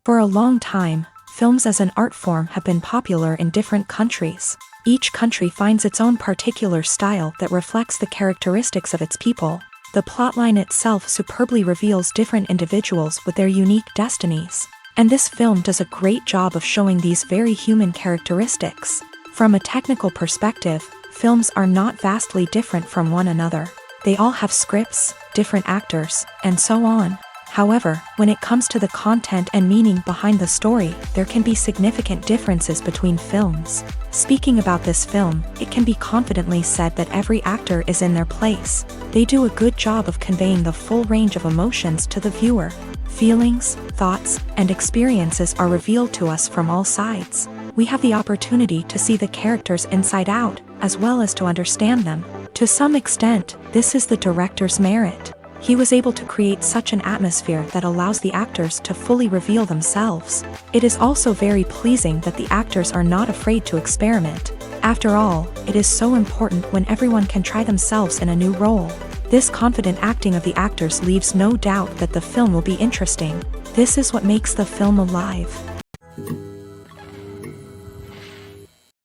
For a long time, films as an art form have been popular in different countries. Each country finds its own particular style that reflects the characteristics of its people. The plotline itself superbly reveals different individuals with their unique destinies. And this film does a great job of showing these very human characteristics. From a technical perspective, films are not vastly different from one another. They all have scripts, different actors, and so on. However, when it comes to the content and meaning behind the story, there can be significant differences between films. Speaking about this film, it can be confidently said that every actor is in their place. They do a good job of conveying the full range of emotions to the viewer. Feelings, thoughts, and experiences are revealed to us from all sides. We have the opportunity to see the characters inside out, as well as to understand them. To some extent, this is the director's merit. He was able to create such an atmosphere that allows the actors to fully reveal themselves. It is also very pleasing that the actors are not afraid to experiment. After all, it is so important when everyone can try themselves in a new role. This confident acting of the actors leaves no doubt that the film will be interesting. This is what makes the film alive.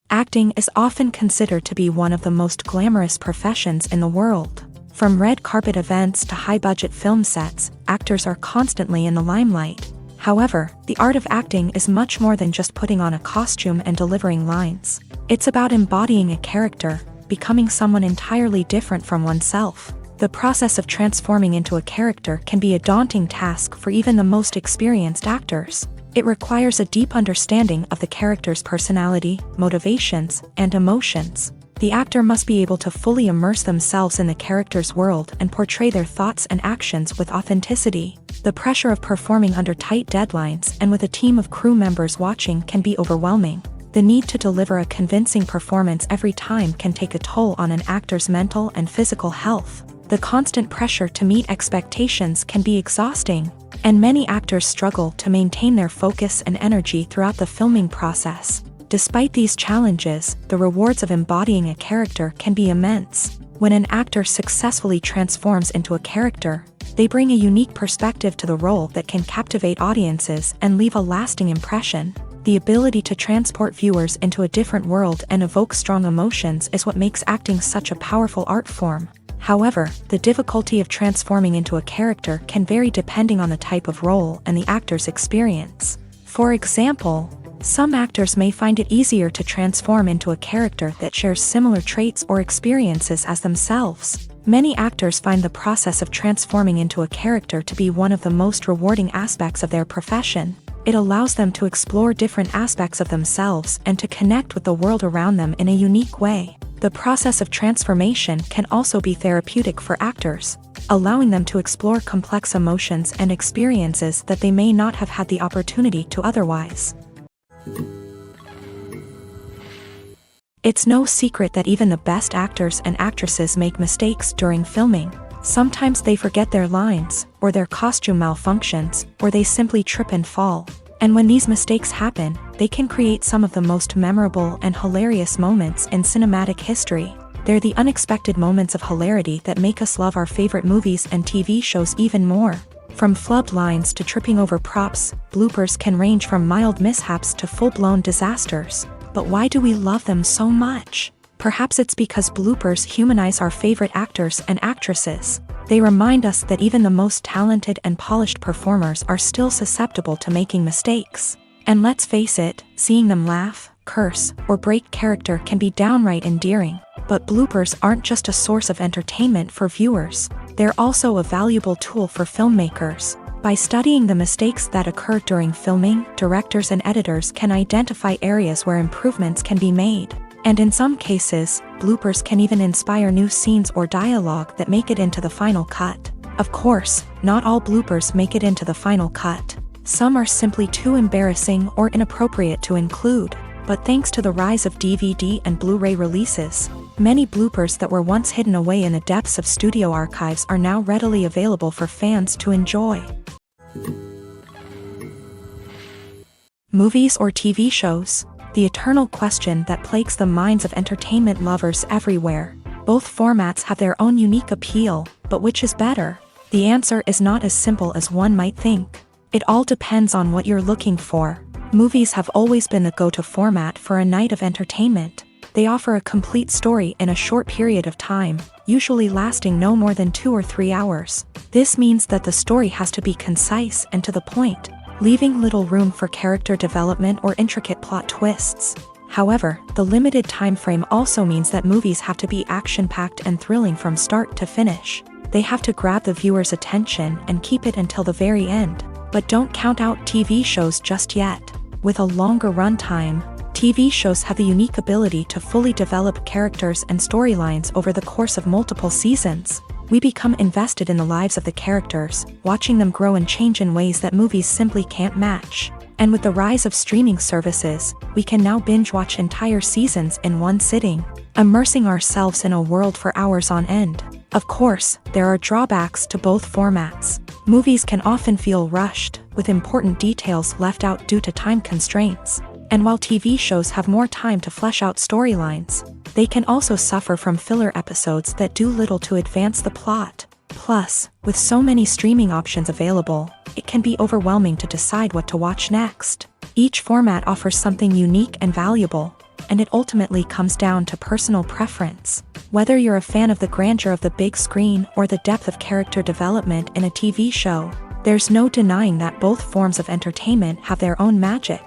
Acting is often considered to be one of the most glamorous professions in the world. From red carpet events to high-budget film sets, actors are constantly in the limelight. However, the art of acting is much more than just putting on a costume and delivering lines. It's about embodying a character, becoming someone entirely different from oneself. The process of transforming into a character can be a daunting task for even the most experienced actors. It requires a deep understanding of the character's personality, motivations, and emotions. The actor must be able to fully immerse themselves in the character's world and portray their thoughts and actions with authenticity. The pressure of performing under tight deadlines and with a team of crew members watching can be overwhelming. The need to deliver a convincing performance every time can take a toll on an actor's mental and physical health. The constant pressure to meet expectations can be exhausting, and many actors struggle to maintain their focus and energy throughout the filming process. Despite these challenges, the rewards of embodying a character can be immense. When an actor successfully transforms into a character, they bring a unique perspective to the role that can captivate audiences and leave a lasting impression. The ability to transport viewers into a different world and evoke strong emotions is what makes acting such a powerful art form. However, the difficulty of transforming into a character can vary depending on the type of role and the actor's experience. For example, some actors may find it easier to transform into a character that shares similar traits or experiences as themselves. Many actors find the process of transforming into a character to be one of the most rewarding aspects of their profession. It allows them to explore different aspects of themselves and to connect with the world around them in a unique way. The process of transformation can also be therapeutic for actors, allowing them to explore complex emotions and experiences that they may not have had the opportunity to otherwise. It's no secret that even the best actors and actresses make mistakes during filming. Sometimes they forget their lines, or their costume malfunctions, or they simply trip and fall. And when these mistakes happen, they can create some of the most memorable and hilarious moments in cinematic history. They're the unexpected moments of hilarity that make us love our favorite movies and TV shows even more. From flubbed lines to tripping over props, bloopers can range from mild mishaps to full-blown disasters. But why do we love them so much? Perhaps it's because bloopers humanize our favorite actors and actresses. They remind us that even the most talented and polished performers are still susceptible to making mistakes. And let's face it, seeing them laugh, curse, or break character can be downright endearing. But bloopers aren't just a source of entertainment for viewers. They're also a valuable tool for filmmakers. By studying the mistakes that occur during filming, directors and editors can identify areas where improvements can be made. And in some cases, bloopers can even inspire new scenes or dialogue that make it into the final cut. Of course, not all bloopers make it into the final cut. Some are simply too embarrassing or inappropriate to include. But thanks to the rise of DVD and Blu-ray releases, many bloopers that were once hidden away in the depths of studio archives are now readily available for fans to enjoy. Movies or TV shows? The eternal question that plagues the minds of entertainment lovers everywhere. Both formats have their own unique appeal, but which is better? The answer is not as simple as one might think. It all depends on what you're looking for. Movies have always been the go-to format for a night of entertainment. They offer a complete story in a short period of time, usually lasting no more than 2 or 3 hours. This means that the story has to be concise and to the point, leaving little room for character development or intricate plot twists. However, the limited time frame also means that movies have to be action-packed and thrilling from start to finish. They have to grab the viewer's attention and keep it until the very end. But don't count out TV shows just yet. With a longer runtime, TV shows have the unique ability to fully develop characters and storylines over the course of multiple seasons. We become invested in the lives of the characters, watching them grow and change in ways that movies simply can't match. And with the rise of streaming services, we can now binge-watch entire seasons in one sitting, immersing ourselves in a world for hours on end. Of course, there are drawbacks to both formats. Movies can often feel rushed, with important details left out due to time constraints. And while TV shows have more time to flesh out storylines, they can also suffer from filler episodes that do little to advance the plot. Plus, with so many streaming options available, it can be overwhelming to decide what to watch next. Each format offers something unique and valuable, and it ultimately comes down to personal preference. Whether you're a fan of the grandeur of the big screen or the depth of character development in a TV show, there's no denying that both forms of entertainment have their own magic.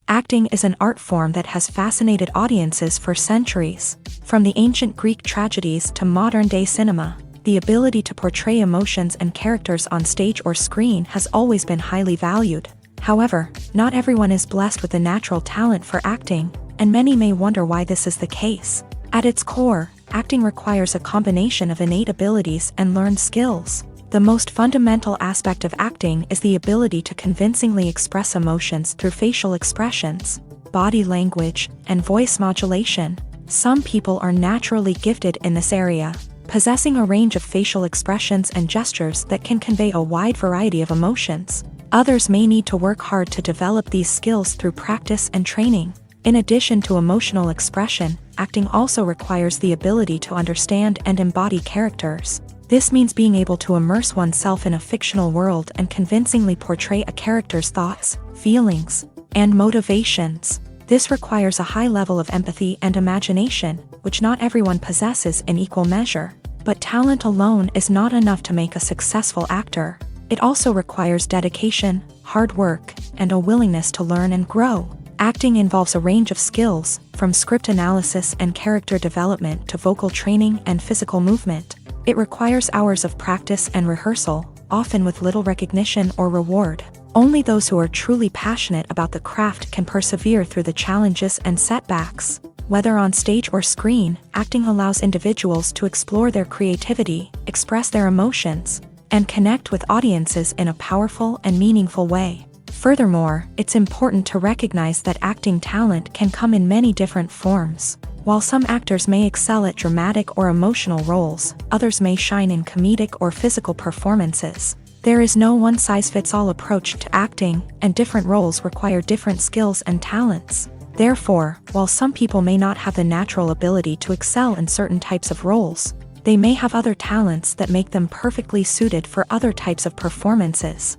Acting is an art form that has fascinated audiences for centuries. From the ancient Greek tragedies to modern-day cinema, the ability to portray emotions and characters on stage or screen has always been highly valued. However, not everyone is blessed with the natural talent for acting, and many may wonder why this is the case. At its core, acting requires a combination of innate abilities and learned skills. The most fundamental aspect of acting is the ability to convincingly express emotions through facial expressions, body language, and voice modulation. Some people are naturally gifted in this area, possessing a range of facial expressions and gestures that can convey a wide variety of emotions. Others may need to work hard to develop these skills through practice and training. In addition to emotional expression, acting also requires the ability to understand and embody characters. This means being able to immerse oneself in a fictional world and convincingly portray a character's thoughts, feelings, and motivations. This requires a high level of empathy and imagination, which not everyone possesses in equal measure. But talent alone is not enough to make a successful actor. It also requires dedication, hard work, and a willingness to learn and grow. Acting involves a range of skills, from script analysis and character development to vocal training and physical movement. It requires hours of practice and rehearsal, often with little recognition or reward. Only those who are truly passionate about the craft can persevere through the challenges and setbacks. Whether on stage or screen, acting allows individuals to explore their creativity, express their emotions, and connect with audiences in a powerful and meaningful way. Furthermore, it's important to recognize that acting talent can come in many different forms. While some actors may excel at dramatic or emotional roles, others may shine in comedic or physical performances. There is no one-size-fits-all approach to acting, and different roles require different skills and talents. Therefore, while some people may not have the natural ability to excel in certain types of roles, they may have other talents that make them perfectly suited for other types of performances.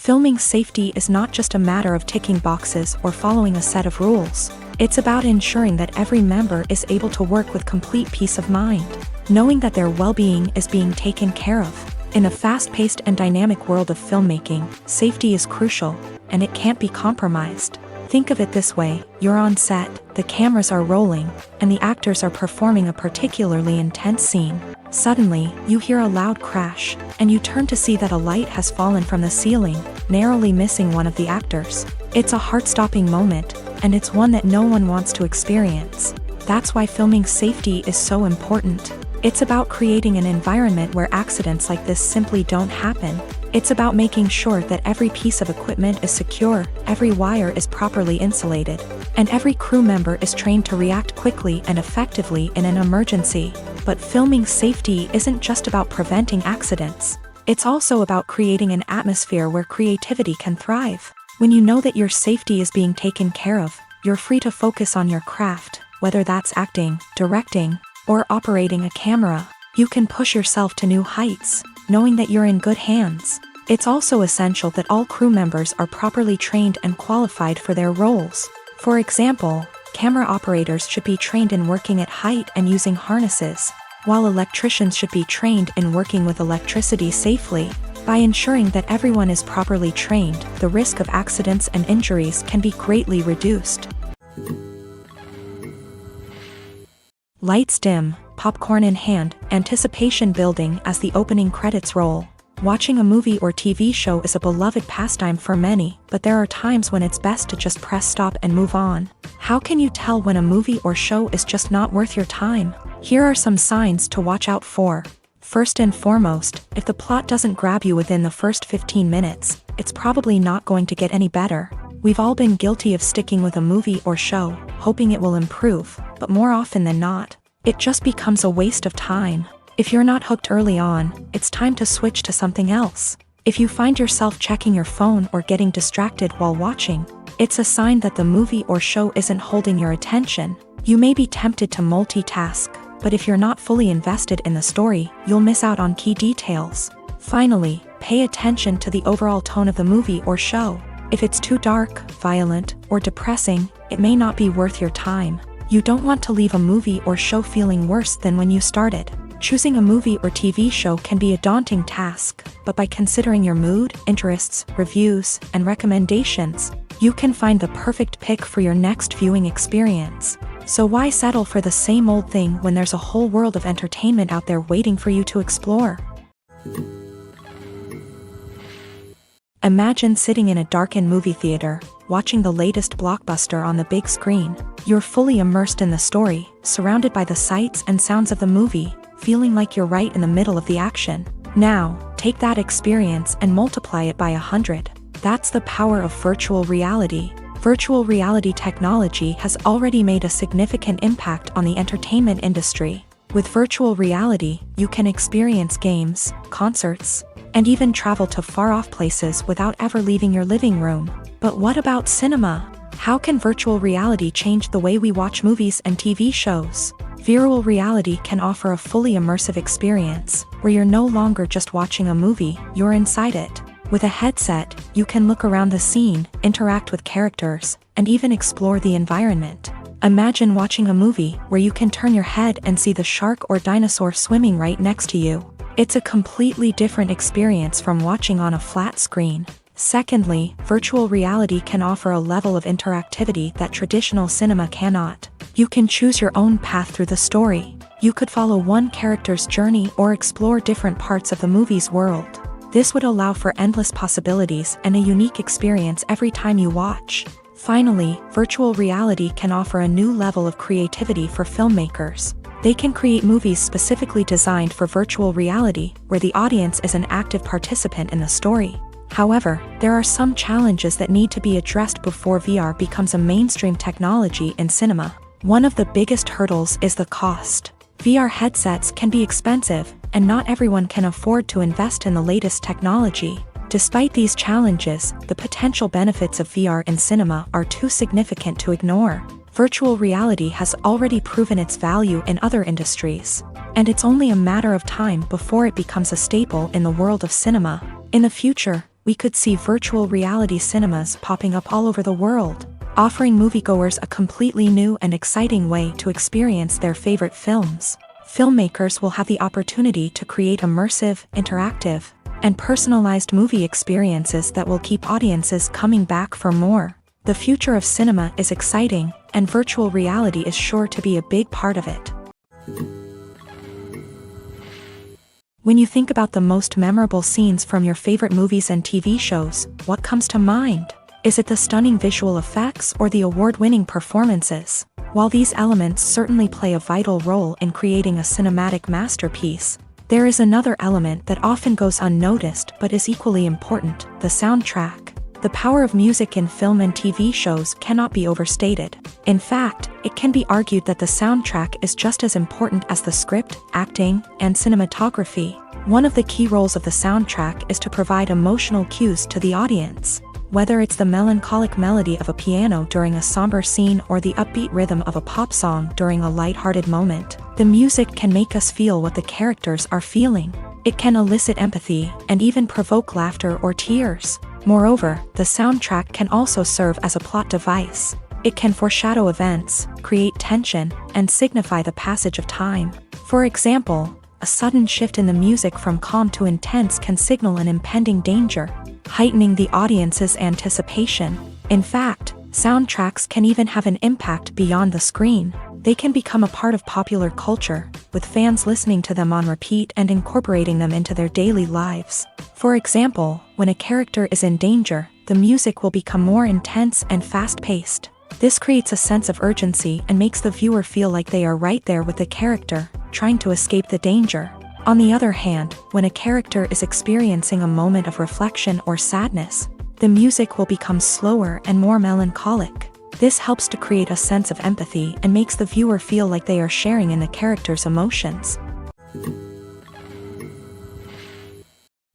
Filming safety is not just a matter of ticking boxes or following a set of rules. It's about ensuring that every member is able to work with complete peace of mind, knowing that their well-being is being taken care of. In a fast-paced and dynamic world of filmmaking, safety is crucial, and it can't be compromised. Think of it this way: you're on set, the cameras are rolling, and the actors are performing a particularly intense scene. Suddenly, you hear a loud crash, and you turn to see that a light has fallen from the ceiling, narrowly missing one of the actors. It's a heart-stopping moment, and it's one that no one wants to experience. That's why filming safety is so important. It's about creating an environment where accidents like this simply don't happen. It's about making sure that every piece of equipment is secure, every wire is properly insulated, and every crew member is trained to react quickly and effectively in an emergency. But filming safety isn't just about preventing accidents. It's also about creating an atmosphere where creativity can thrive. When you know that your safety is being taken care of, you're free to focus on your craft, whether that's acting, directing, or operating a camera. You can push yourself to new heights, knowing that you're in good hands. It's also essential that all crew members are properly trained and qualified for their roles. For example, camera operators should be trained in working at height and using harnesses, while electricians should be trained in working with electricity safely. By ensuring that everyone is properly trained, the risk of accidents and injuries can be greatly reduced. Lights dim, popcorn in hand, anticipation building as the opening credits roll. Watching a movie or TV show is a beloved pastime for many, but there are times when it's best to just press stop and move on. How can you tell when a movie or show is just not worth your time? Here are some signs to watch out for. First and foremost, if the plot doesn't grab you within the first 15 minutes, it's probably not going to get any better. We've all been guilty of sticking with a movie or show, hoping it will improve, but more often than not, it just becomes a waste of time. If you're not hooked early on, it's time to switch to something else. If you find yourself checking your phone or getting distracted while watching, it's a sign that the movie or show isn't holding your attention. You may be tempted to multitask, but if you're not fully invested in the story, you'll miss out on key details. Finally, pay attention to the overall tone of the movie or show. If it's too dark, violent, or depressing, it may not be worth your time. You don't want to leave a movie or show feeling worse than when you started. Choosing a movie or TV show can be a daunting task, but by considering your mood, interests, reviews, and recommendations, you can find the perfect pick for your next viewing experience. So why settle for the same old thing when there's a whole world of entertainment out there waiting for you to explore? Imagine sitting in a darkened movie theater, watching the latest blockbuster on the big screen. You're fully immersed in the story, surrounded by the sights and sounds of the movie, feeling like you're right in the middle of the action. Now, take that experience and multiply it by 100. That's the power of virtual reality. Virtual reality technology has already made a significant impact on the entertainment industry. With virtual reality, you can experience games, concerts, and even travel to far-off places without ever leaving your living room. But what about cinema? How can virtual reality change the way we watch movies and TV shows? Virtual reality can offer a fully immersive experience, where you're no longer just watching a movie, you're inside it. With a headset, you can look around the scene, interact with characters, and even explore the environment. Imagine watching a movie where you can turn your head and see the shark or dinosaur swimming right next to you. It's a completely different experience from watching on a flat screen. Secondly, virtual reality can offer a level of interactivity that traditional cinema cannot. You can choose your own path through the story. You could follow one character's journey or explore different parts of the movie's world. This would allow for endless possibilities and a unique experience every time you watch. Finally, virtual reality can offer a new level of creativity for filmmakers. They can create movies specifically designed for virtual reality, where the audience is an active participant in the story. However, there are some challenges that need to be addressed before VR becomes a mainstream technology in cinema. One of the biggest hurdles is the cost. VR headsets can be expensive, and not everyone can afford to invest in the latest technology. Despite these challenges, the potential benefits of VR in cinema are too significant to ignore. Virtual reality has already proven its value in other industries, and it's only a matter of time before it becomes a staple in the world of cinema. In the future, we could see virtual reality cinemas popping up all over the world, offering moviegoers a completely new and exciting way to experience their favorite films. Filmmakers will have the opportunity to create immersive, interactive, and personalized movie experiences that will keep audiences coming back for more. The future of cinema is exciting, and virtual reality is sure to be a big part of it. When you think about the most memorable scenes from your favorite movies and TV shows, what comes to mind? Is it the stunning visual effects or the award-winning performances? While these elements certainly play a vital role in creating a cinematic masterpiece, there is another element that often goes unnoticed but is equally important: the soundtrack. The power of music in film and TV shows cannot be overstated. In fact, it can be argued that the soundtrack is just as important as the script, acting, and cinematography. One of the key roles of the soundtrack is to provide emotional cues to the audience. Whether it's the melancholic melody of a piano during a somber scene or the upbeat rhythm of a pop song during a lighthearted moment, the music can make us feel what the characters are feeling. It can elicit empathy and even provoke laughter or tears. Moreover, the soundtrack can also serve as a plot device. It can foreshadow events, create tension, and signify the passage of time. For example, a sudden shift in the music from calm to intense can signal an impending danger, heightening the audience's anticipation. In fact, soundtracks can even have an impact beyond the screen. They can become a part of popular culture, with fans listening to them on repeat and incorporating them into their daily lives. For example, when a character is in danger, the music will become more intense and fast-paced. This creates a sense of urgency and makes the viewer feel like they are right there with the character, trying to escape the danger. On the other hand, when a character is experiencing a moment of reflection or sadness, the music will become slower and more melancholic. This helps to create a sense of empathy and makes the viewer feel like they are sharing in the character's emotions.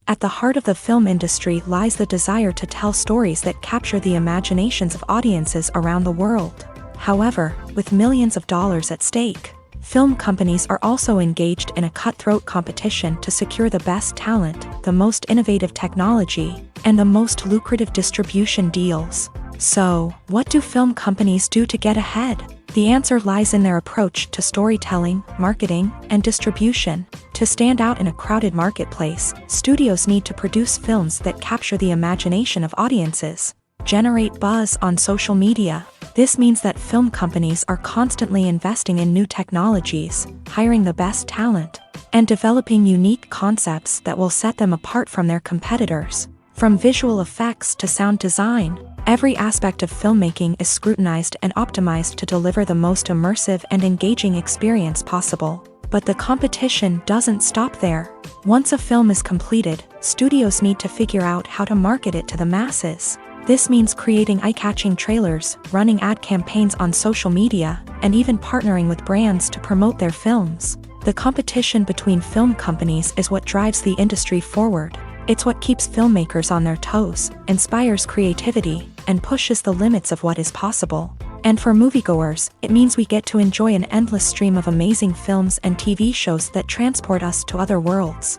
At the heart of the film industry lies the desire to tell stories that capture the imaginations of audiences around the world. However, with millions of dollars at stake, film companies are also engaged in a cutthroat competition to secure the best talent, the most innovative technology, and the most lucrative distribution deals. So, what do film companies do to get ahead? The answer lies in their approach to storytelling, marketing, and distribution. To stand out in a crowded marketplace, studios need to produce films that capture the imagination of audiences, generate buzz on social media. This means that film companies are constantly investing in new technologies, hiring the best talent, and developing unique concepts that will set them apart from their competitors. From visual effects to sound design, every aspect of filmmaking is scrutinized and optimized to deliver the most immersive and engaging experience possible. But the competition doesn't stop there. Once a film is completed, studios need to figure out how to market it to the masses. This means creating eye-catching trailers, running ad campaigns on social media, and even partnering with brands to promote their films. The competition between film companies is what drives the industry forward. It's what keeps filmmakers on their toes, inspires creativity, and pushes the limits of what is possible. And for moviegoers, it means we get to enjoy an endless stream of amazing films and TV shows that transport us to other worlds.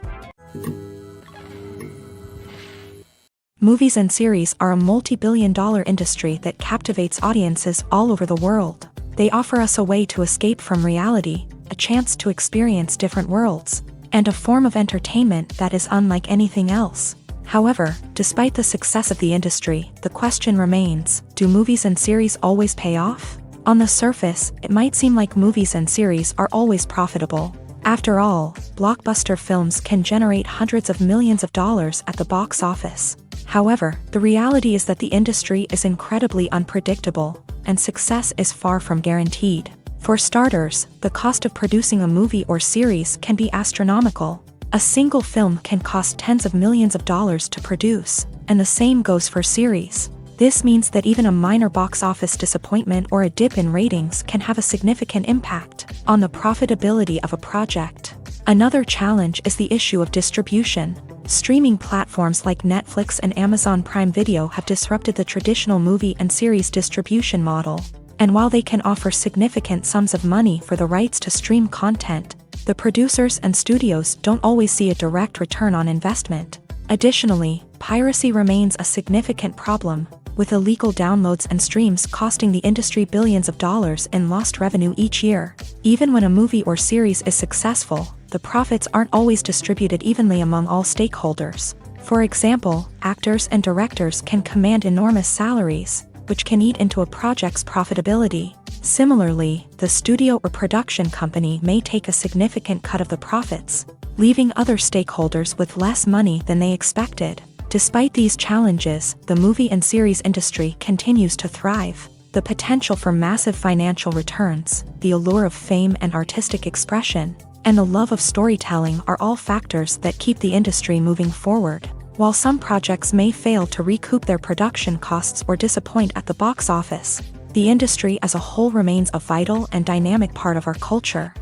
Movies and series are a multi-billion-dollar industry that captivates audiences all over the world. They offer us a way to escape from reality, a chance to experience different worlds, and a form of entertainment that is unlike anything else. However, despite the success of the industry, the question remains, do movies and series always pay off? On the surface, it might seem like movies and series are always profitable. After all, blockbuster films can generate hundreds of millions of dollars at the box office. However, the reality is that the industry is incredibly unpredictable, and success is far from guaranteed. For starters, the cost of producing a movie or series can be astronomical. A single film can cost tens of millions of dollars to produce, and the same goes for series. This means that even a minor box office disappointment or a dip in ratings can have a significant impact on the profitability of a project. Another challenge is the issue of distribution. Streaming platforms like Netflix and Amazon Prime Video have disrupted the traditional movie and series distribution model. And while they can offer significant sums of money for the rights to stream content, the producers and studios don't always see a direct return on investment. Additionally, piracy remains a significant problem, with illegal downloads and streams costing the industry billions of dollars in lost revenue each year. Even when a movie or series is successful, the profits aren't always distributed evenly among all stakeholders. For example, actors and directors can command enormous salaries, which can eat into a project's profitability. Similarly, the studio or production company may take a significant cut of the profits, leaving other stakeholders with less money than they expected. Despite these challenges, the movie and series industry continues to thrive. The potential for massive financial returns, the allure of fame and artistic expression, and the love of storytelling are all factors that keep the industry moving forward. While some projects may fail to recoup their production costs or disappoint at the box office, the industry as a whole remains a vital and dynamic part of our culture.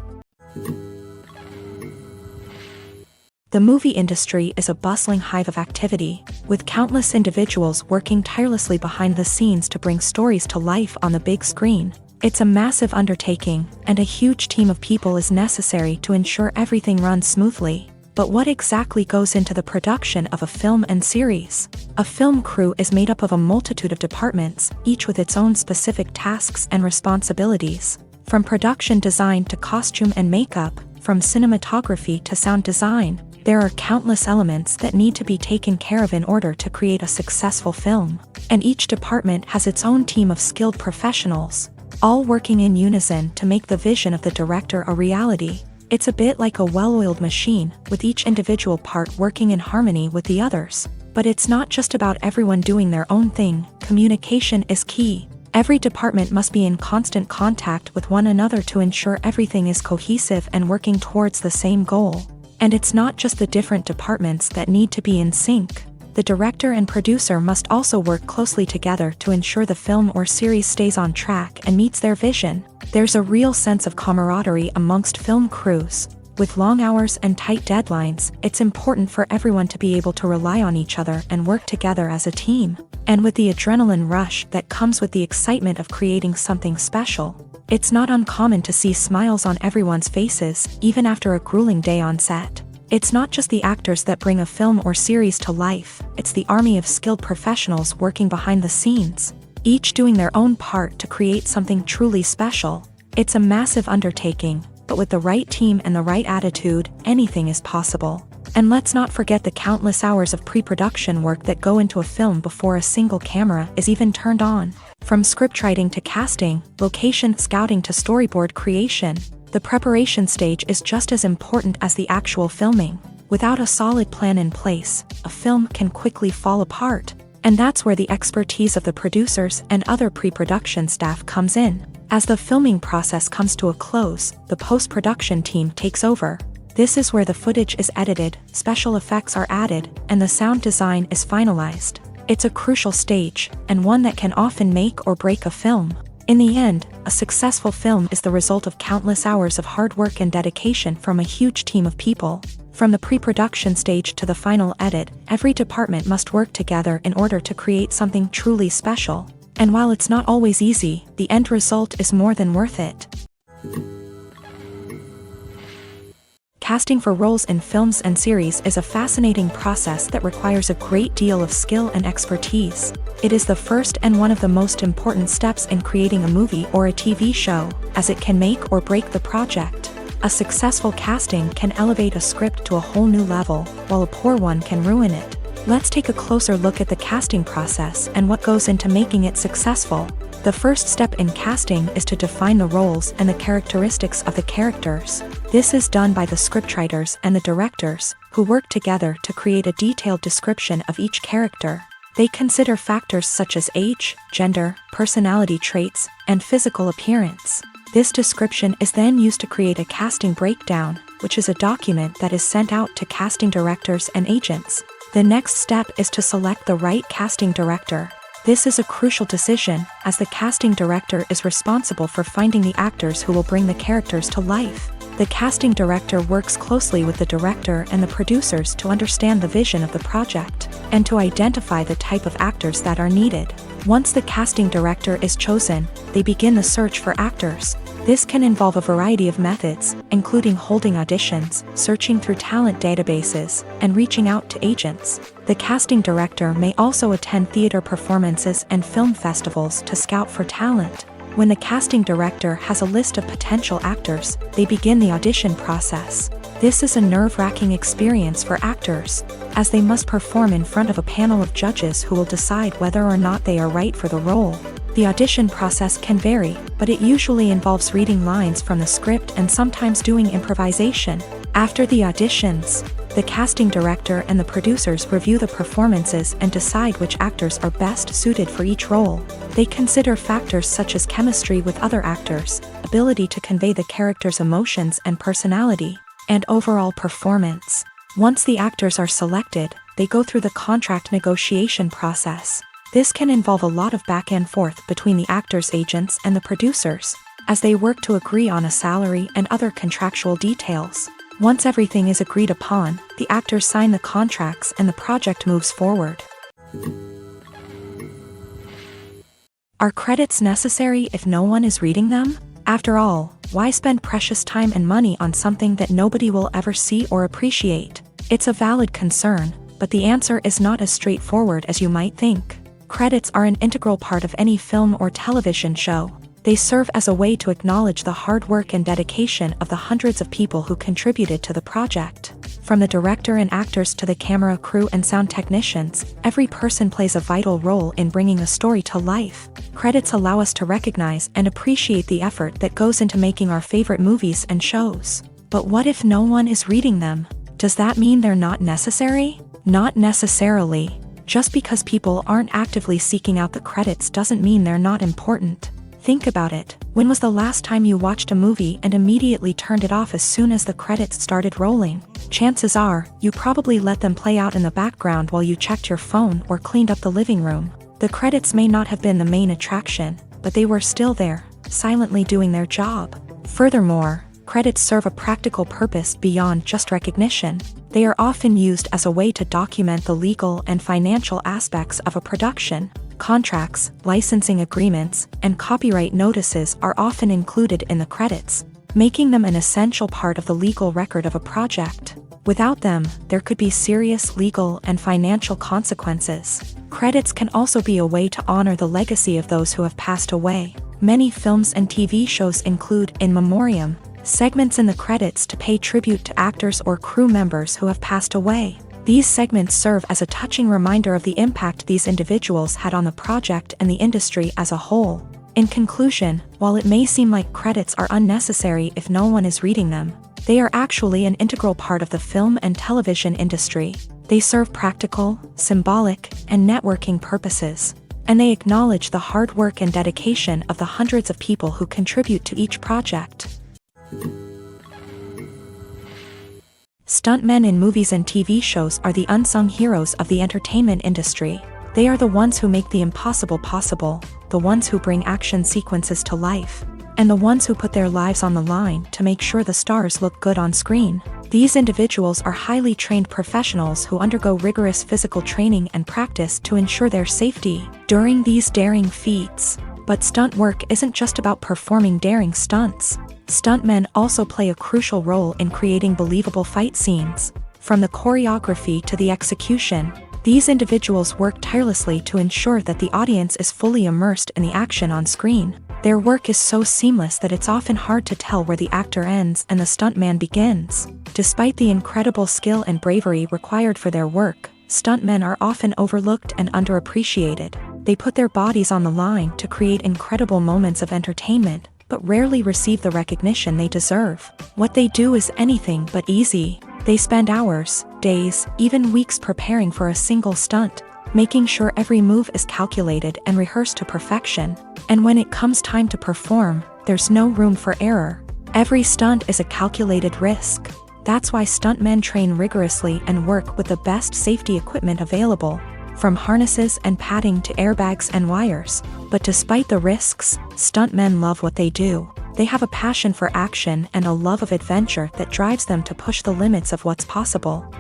The movie industry is a bustling hive of activity, with countless individuals working tirelessly behind the scenes to bring stories to life on the big screen. It's a massive undertaking, and a huge team of people is necessary to ensure everything runs smoothly. But what exactly goes into the production of a film and series? A film crew is made up of a multitude of departments, each with its own specific tasks and responsibilities. From production design to costume and makeup, from cinematography to sound design, there are countless elements that need to be taken care of in order to create a successful film. And each department has its own team of skilled professionals, all working in unison to make the vision of the director a reality. It's a bit like a well-oiled machine, with each individual part working in harmony with the others. But it's not just about everyone doing their own thing. Communication is key. Every department must be in constant contact with one another to ensure everything is cohesive and working towards the same goal. And it's not just the different departments that need to be in sync. The director and producer must also work closely together to ensure the film or series stays on track and meets their vision. There's a real sense of camaraderie amongst film crews. With long hours and tight deadlines, it's important for everyone to be able to rely on each other and work together as a team. And with the adrenaline rush that comes with the excitement of creating something special, it's not uncommon to see smiles on everyone's faces, even after a grueling day on set. It's not just the actors that bring a film or series to life, it's the army of skilled professionals working behind the scenes, each doing their own part to create something truly special. It's a massive undertaking, but with the right team and the right attitude, anything is possible. And let's not forget the countless hours of pre-production work that go into a film before a single camera is even turned on. From scriptwriting to casting, location scouting to storyboard creation, the preparation stage is just as important as the actual filming. Without a solid plan in place, a film can quickly fall apart. And that's where the expertise of the producers and other pre-production staff comes in. As the filming process comes to a close, the post-production team takes over. This is where the footage is edited, special effects are added, and the sound design is finalized. It's a crucial stage, and one that can often make or break a film. In the end, a successful film is the result of countless hours of hard work and dedication from a huge team of people. From the pre-production stage to the final edit, every department must work together in order to create something truly special. And while it's not always easy, the end result is more than worth it. Casting for roles in films and series is a fascinating process that requires a great deal of skill and expertise. It is the first and one of the most important steps in creating a movie or a TV show, as it can make or break the project. A successful casting can elevate a script to a whole new level, while a poor one can ruin it. Let's take a closer look at the casting process and what goes into making it successful. The first step in casting is to define the roles and the characteristics of the characters. This is done by the scriptwriters and the directors, who work together to create a detailed description of each character. They consider factors such as age, gender, personality traits, and physical appearance. This description is then used to create a casting breakdown, which is a document that is sent out to casting directors and agents. The next step is to select the right casting director. This is a crucial decision, as the casting director is responsible for finding the actors who will bring the characters to life. The casting director works closely with the director and the producers to understand the vision of the project, and to identify the type of actors that are needed. Once the casting director is chosen, they begin the search for actors. This can involve a variety of methods, including holding auditions, searching through talent databases, and reaching out to agents. The casting director may also attend theater performances and film festivals to scout for talent. When the casting director has a list of potential actors, they begin the audition process. This is a nerve-wracking experience for actors, as they must perform in front of a panel of judges who will decide whether or not they are right for the role. The audition process can vary, but it usually involves reading lines from the script and sometimes doing improvisation. After the auditions, the casting director and the producers review the performances and decide which actors are best suited for each role. They consider factors such as chemistry with other actors, ability to convey the character's emotions and personality, and overall performance. Once the actors are selected, they go through the contract negotiation process. This can involve a lot of back and forth between the actors' agents and the producers, as they work to agree on a salary and other contractual details. Once everything is agreed upon, the actors sign the contracts and the project moves forward. Are credits necessary if no one is reading them? After all, why spend precious time and money on something that nobody will ever see or appreciate? It's a valid concern, but the answer is not as straightforward as you might think. Credits are an integral part of any film or television show. They serve as a way to acknowledge the hard work and dedication of the hundreds of people who contributed to the project. From the director and actors to the camera crew and sound technicians, every person plays a vital role in bringing a story to life. Credits allow us to recognize and appreciate the effort that goes into making our favorite movies and shows. But what if no one is reading them? Does that mean they're not necessary? Not necessarily. Just because people aren't actively seeking out the credits doesn't mean they're not important. Think about it. When was the last time you watched a movie and immediately turned it off as soon as the credits started rolling? Chances are, you probably let them play out in the background while you checked your phone or cleaned up the living room. The credits may not have been the main attraction, but they were still there, silently doing their job. Furthermore, credits serve a practical purpose beyond just recognition. They are often used as a way to document the legal and financial aspects of a production. Contracts, licensing agreements, and copyright notices are often included in the credits, making them an essential part of the legal record of a project. Without them, there could be serious legal and financial consequences. Credits can also be a way to honor the legacy of those who have passed away. Many films and TV shows include in memoriam segments in the credits to pay tribute to actors or crew members who have passed away. These segments serve as a touching reminder of the impact these individuals had on the project and the industry as a whole. In conclusion, while it may seem like credits are unnecessary if no one is reading them, they are actually an integral part of the film and television industry. They serve practical, symbolic, and networking purposes, and they acknowledge the hard work and dedication of the hundreds of people who contribute to each project. Stuntmen in movies and TV shows are the unsung heroes of the entertainment industry. They are the ones who make the impossible possible, the ones who bring action sequences to life, and the ones who put their lives on the line to make sure the stars look good on screen. These individuals are highly trained professionals who undergo rigorous physical training and practice to ensure their safety during these daring feats. But stunt work isn't just about performing daring stunts. Stuntmen also play a crucial role in creating believable fight scenes. From the choreography to the execution, these individuals work tirelessly to ensure that the audience is fully immersed in the action on screen. Their work is so seamless that it's often hard to tell where the actor ends and the stuntman begins. Despite the incredible skill and bravery required for their work, stuntmen are often overlooked and underappreciated. They put their bodies on the line to create incredible moments of entertainment, but rarely receive the recognition they deserve. What they do is anything but easy. They spend hours, days, even weeks preparing for a single stunt, making sure every move is calculated and rehearsed to perfection. And when it comes time to perform, there's no room for error. Every stunt is a calculated risk. That's why stuntmen train rigorously and work with the best safety equipment available, from harnesses and padding to airbags and wires. But despite the risks, stuntmen love what they do. They have a passion for action and a love of adventure that drives them to push the limits of what's possible.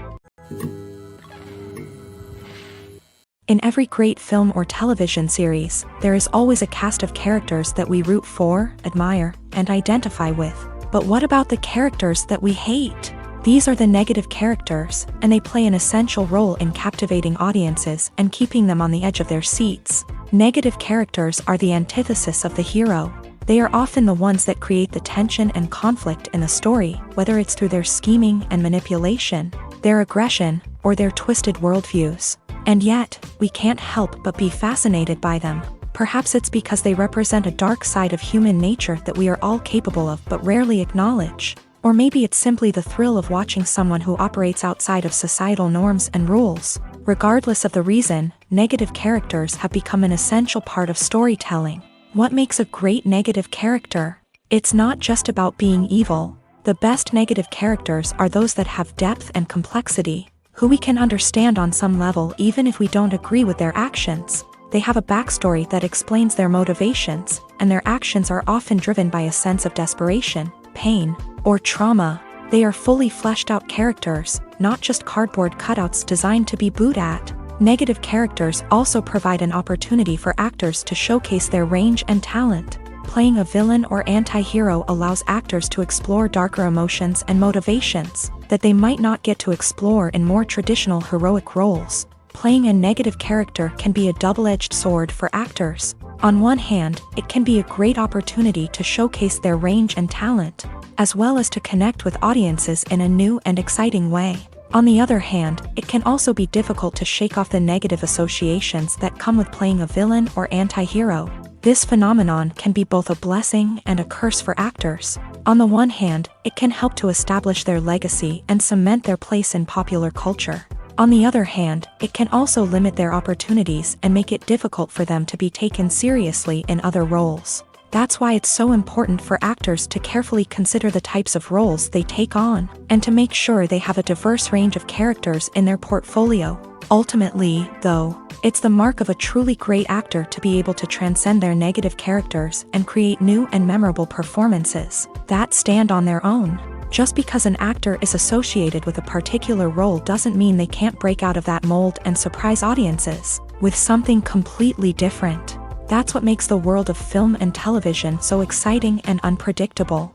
In every great film or television series, there is always a cast of characters that we root for, admire, and identify with. But what about the characters that we hate? These are the negative characters, and they play an essential role in captivating audiences and keeping them on the edge of their seats. Negative characters are the antithesis of the hero. They are often the ones that create the tension and conflict in the story, whether it's through their scheming and manipulation, their aggression, or their twisted worldviews. And yet, we can't help but be fascinated by them. Perhaps it's because they represent a dark side of human nature that we are all capable of but rarely acknowledge. Or maybe it's simply the thrill of watching someone who operates outside of societal norms and rules. Regardless of the reason, negative characters have become an essential part of storytelling. What makes a great negative character? It's not just about being evil. The best negative characters are those that have depth and complexity, who we can understand on some level even if we don't agree with their actions. They have a backstory that explains their motivations, and their actions are often driven by a sense of desperation, pain, or trauma. They are fully fleshed out characters, not just cardboard cutouts designed to be booed at. Negative characters also provide an opportunity for actors to showcase their range and talent. Playing a villain or anti-hero allows actors to explore darker emotions and motivations that they might not get to explore in more traditional heroic roles. Playing a negative character can be a double-edged sword for actors. On one hand, it can be a great opportunity to showcase their range and talent, as well as to connect with audiences in a new and exciting way. On the other hand, it can also be difficult to shake off the negative associations that come with playing a villain or anti-hero. This phenomenon can be both a blessing and a curse for actors. On the one hand, it can help to establish their legacy and cement their place in popular culture. On the other hand, it can also limit their opportunities and make it difficult for them to be taken seriously in other roles. That's why it's so important for actors to carefully consider the types of roles they take on, and to make sure they have a diverse range of characters in their portfolio. Ultimately, though, it's the mark of a truly great actor to be able to transcend their negative characters and create new and memorable performances that stand on their own. Just because an actor is associated with a particular role doesn't mean they can't break out of that mold and surprise audiences with something completely different. That's what makes the world of film and television so exciting and unpredictable.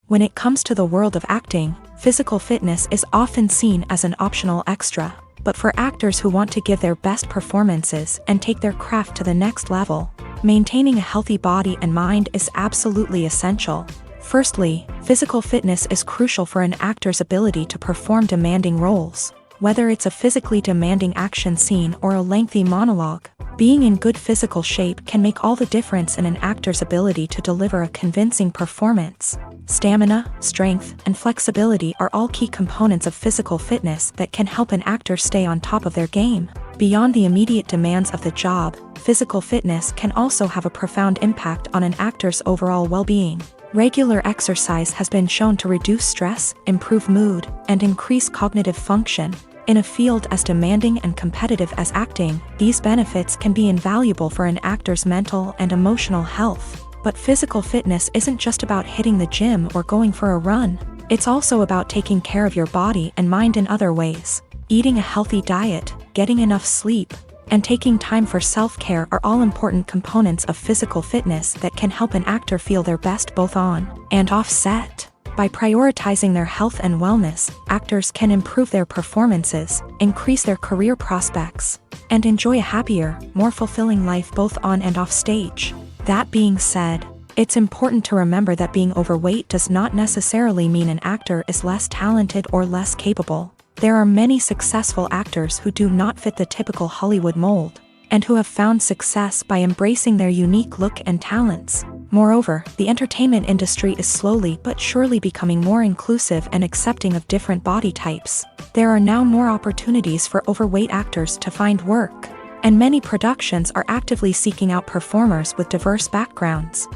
When it comes to the world of acting, physical fitness is often seen as an optional extra. But for actors who want to give their best performances and take their craft to the next level, maintaining a healthy body and mind is absolutely essential. Firstly, physical fitness is crucial for an actor's ability to perform demanding roles. Whether it's a physically demanding action scene or a lengthy monologue, being in good physical shape can make all the difference in an actor's ability to deliver a convincing performance. Stamina, strength, and flexibility are all key components of physical fitness that can help an actor stay on top of their game. Beyond the immediate demands of the job, physical fitness can also have a profound impact on an actor's overall well-being. Regular exercise has been shown to reduce stress, improve mood, and increase cognitive function. In a field as demanding and competitive as acting, these benefits can be invaluable for an actor's mental and emotional health. But physical fitness isn't just about hitting the gym or going for a run. It's also about taking care of your body and mind in other ways. Eating a healthy diet, getting enough sleep, and taking time for self-care are all important components of physical fitness that can help an actor feel their best both on and off set. By prioritizing their health and wellness, actors can improve their performances, increase their career prospects, and enjoy a happier, more fulfilling life both on and off stage. That being said, it's important to remember that being overweight does not necessarily mean an actor is less talented or less capable. There are many successful actors who do not fit the typical Hollywood mold, and who have found success by embracing their unique look and talents. Moreover, the entertainment industry is slowly but surely becoming more inclusive and accepting of different body types. There are now more opportunities for overweight actors to find work, and many productions are actively seeking out performers with diverse backgrounds.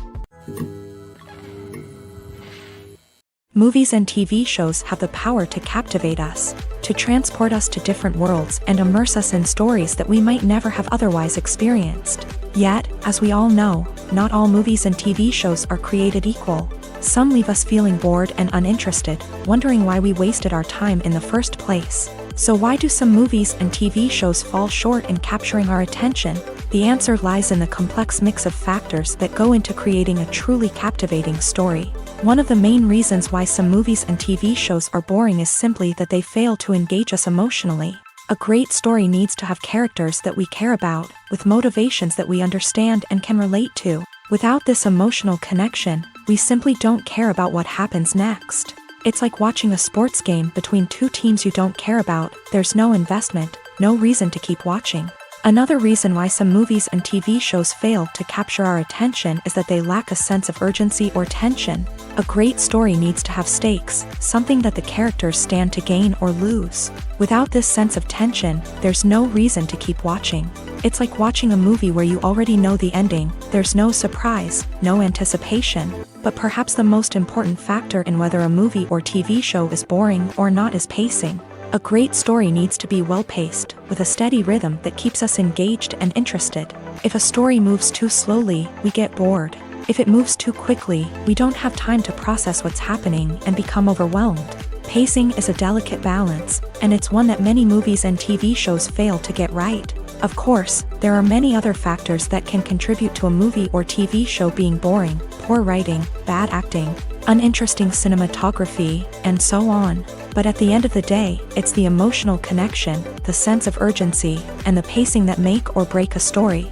Movies and TV shows have the power to captivate us, to transport us to different worlds and immerse us in stories that we might never have otherwise experienced. Yet, as we all know, not all movies and TV shows are created equal. Some leave us feeling bored and uninterested, wondering why we wasted our time in the first place. So why do some movies and TV shows fall short in capturing our attention? The answer lies in the complex mix of factors that go into creating a truly captivating story. One of the main reasons why some movies and TV shows are boring is simply that they fail to engage us emotionally. A great story needs to have characters that we care about, with motivations that we understand and can relate to. Without this emotional connection, we simply don't care about what happens next. It's like watching a sports game between two teams you don't care about. There's no investment, no reason to keep watching. Another reason why some movies and TV shows fail to capture our attention is that they lack a sense of urgency or tension. A great story needs to have stakes, something that the characters stand to gain or lose. Without this sense of tension, there's no reason to keep watching. It's like watching a movie where you already know the ending. There's no surprise, no anticipation. But perhaps the most important factor in whether a movie or TV show is boring or not is pacing. A great story needs to be well-paced, with a steady rhythm that keeps us engaged and interested. If a story moves too slowly, we get bored. If it moves too quickly, we don't have time to process what's happening and become overwhelmed. Pacing is a delicate balance, and it's one that many movies and TV shows fail to get right. Of course, there are many other factors that can contribute to a movie or TV show being boring: poor writing, bad acting, uninteresting cinematography, and so on. But at the end of the day, it's the emotional connection, the sense of urgency, and the pacing that make or break a story.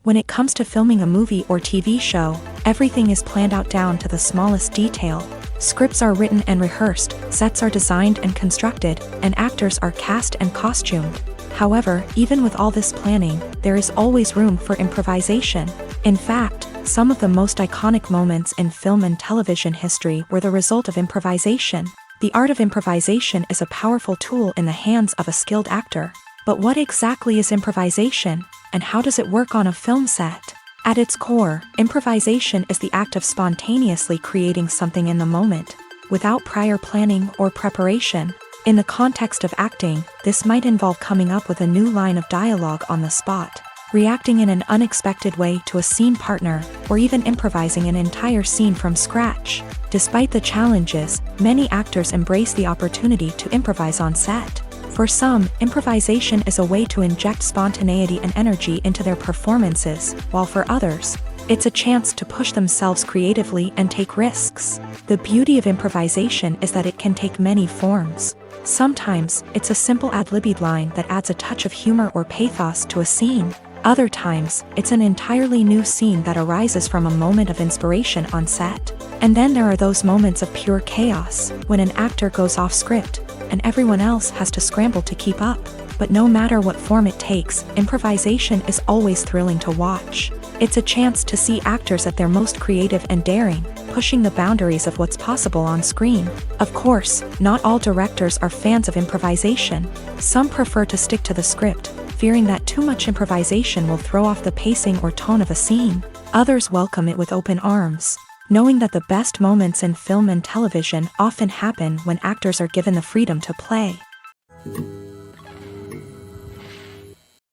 When it comes to filming a movie or TV show, everything is planned out down to the smallest detail. Scripts are written and rehearsed, sets are designed and constructed, and actors are cast and costumed. However, even with all this planning, there is always room for improvisation. In fact, some of the most iconic moments in film and television history were the result of improvisation. The art of improvisation is a powerful tool in the hands of a skilled actor. But what exactly is improvisation, and how does it work on a film set? At its core, improvisation is the act of spontaneously creating something in the moment, without prior planning or preparation. In the context of acting, this might involve coming up with a new line of dialogue on the spot, reacting in an unexpected way to a scene partner, or even improvising an entire scene from scratch. Despite the challenges, many actors embrace the opportunity to improvise on set. For some, improvisation is a way to inject spontaneity and energy into their performances, while for others, it's a chance to push themselves creatively and take risks. The beauty of improvisation is that it can take many forms. Sometimes, it's a simple ad-libbed line that adds a touch of humor or pathos to a scene. Other times, it's an entirely new scene that arises from a moment of inspiration on set. And then there are those moments of pure chaos, when an actor goes off script, and everyone else has to scramble to keep up. But no matter what form it takes, improvisation is always thrilling to watch. It's a chance to see actors at their most creative and daring, pushing the boundaries of what's possible on screen. Of course, not all directors are fans of improvisation. Some prefer to stick to the script, fearing that too much improvisation will throw off the pacing or tone of a scene. Others welcome it with open arms, knowing that the best moments in film and television often happen when actors are given the freedom to play.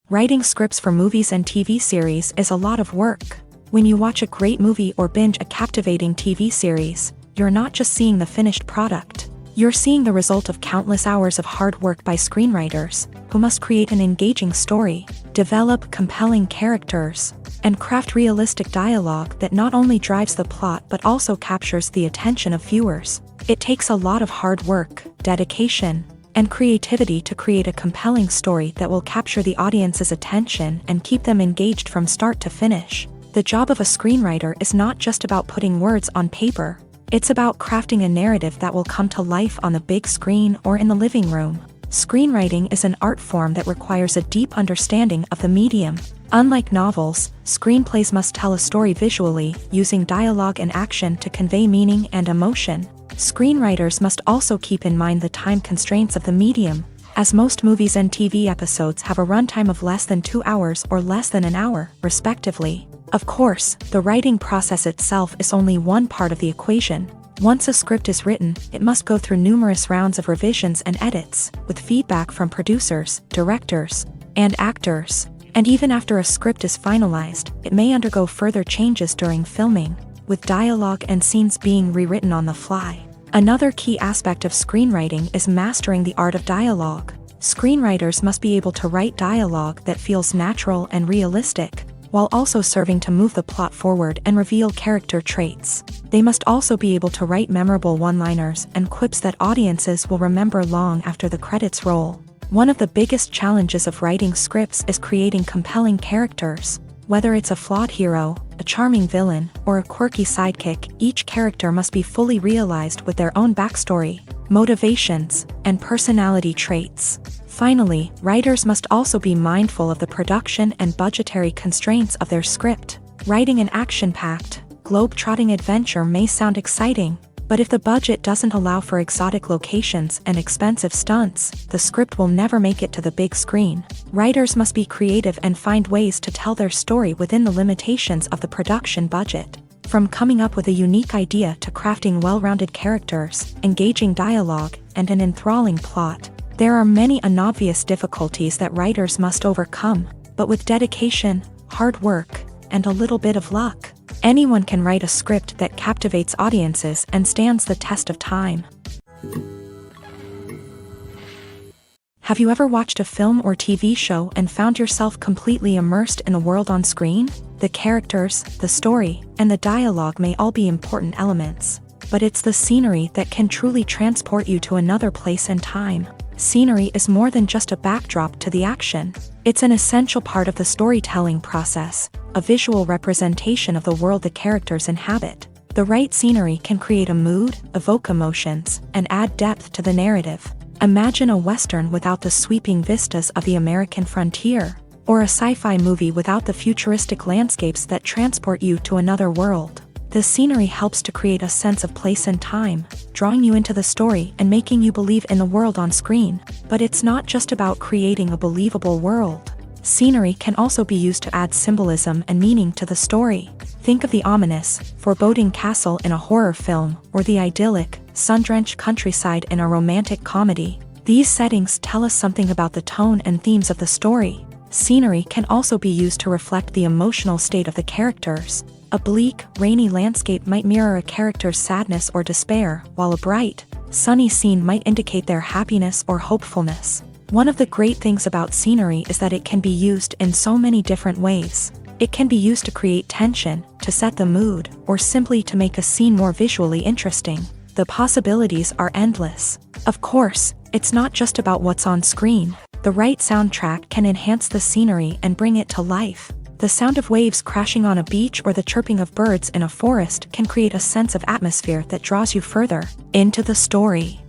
Writing scripts for movies and TV series is a lot of work. When you watch a great movie or binge a captivating TV series, you're not just seeing the finished product. You're seeing the result of countless hours of hard work by screenwriters, who must create an engaging story, develop compelling characters, and craft realistic dialogue that not only drives the plot but also captures the attention of viewers. It takes a lot of hard work, dedication, and creativity to create a compelling story that will capture the audience's attention and keep them engaged from start to finish. The job of a screenwriter is not just about putting words on paper. It's about crafting a narrative that will come to life on the big screen or in the living room. Screenwriting is an art form that requires a deep understanding of the medium. Unlike novels, screenplays must tell a story visually, using dialogue and action to convey meaning and emotion. Screenwriters must also keep in mind the time constraints of the medium, as most movies and TV episodes have a runtime of less than 2 hours or less than an hour, respectively. Of course, the writing process itself is only one part of the equation. Once a script is written, it must go through numerous rounds of revisions and edits, with feedback from producers, directors, and actors. And even after a script is finalized, it may undergo further changes during filming, with dialogue and scenes being rewritten on the fly. Another key aspect of screenwriting is mastering the art of dialogue. Screenwriters must be able to write dialogue that feels natural and realistic, while also serving to move the plot forward and reveal character traits. They must also be able to write memorable one-liners and quips that audiences will remember long after the credits roll. One of the biggest challenges of writing scripts is creating compelling characters. Whether it's a flawed hero, a charming villain, or a quirky sidekick, each character must be fully realized with their own backstory, motivations, and personality traits. Finally, writers must also be mindful of the production and budgetary constraints of their script. Writing an action-packed, globe-trotting adventure may sound exciting, but if the budget doesn't allow for exotic locations and expensive stunts, the script will never make it to the big screen. Writers must be creative and find ways to tell their story within the limitations of the production budget. From coming up with a unique idea to crafting well-rounded characters, engaging dialogue, and an enthralling plot, there are many unobvious difficulties that writers must overcome, but with dedication, hard work, and a little bit of luck, anyone can write a script that captivates audiences and stands the test of time. Have you ever watched a film or TV show and found yourself completely immersed in the world on screen? The characters, the story, and the dialogue may all be important elements, but it's the scenery that can truly transport you to another place and time. Scenery is more than just a backdrop to the action. It's an essential part of the storytelling process, a visual representation of the world the characters inhabit. The right scenery can create a mood, evoke emotions, and add depth to the narrative. Imagine a Western without the sweeping vistas of the American frontier, or a sci-fi movie without the futuristic landscapes that transport you to another world. The scenery helps to create a sense of place and time, drawing you into the story and making you believe in the world on screen. But it's not just about creating a believable world. Scenery can also be used to add symbolism and meaning to the story. Think of the ominous, foreboding castle in a horror film, or the idyllic, sun-drenched countryside in a romantic comedy. These settings tell us something about the tone and themes of the story. Scenery can also be used to reflect the emotional state of the characters. A bleak, rainy landscape might mirror a character's sadness or despair, while a bright, sunny scene might indicate their happiness or hopefulness. One of the great things about scenery is that it can be used in so many different ways. It can be used to create tension, to set the mood, or simply to make a scene more visually interesting. The possibilities are endless. Of course, it's not just about what's on screen. The right soundtrack can enhance the scenery and bring it to life. The sound of waves crashing on a beach or the chirping of birds in a forest can create a sense of atmosphere that draws you further into the story.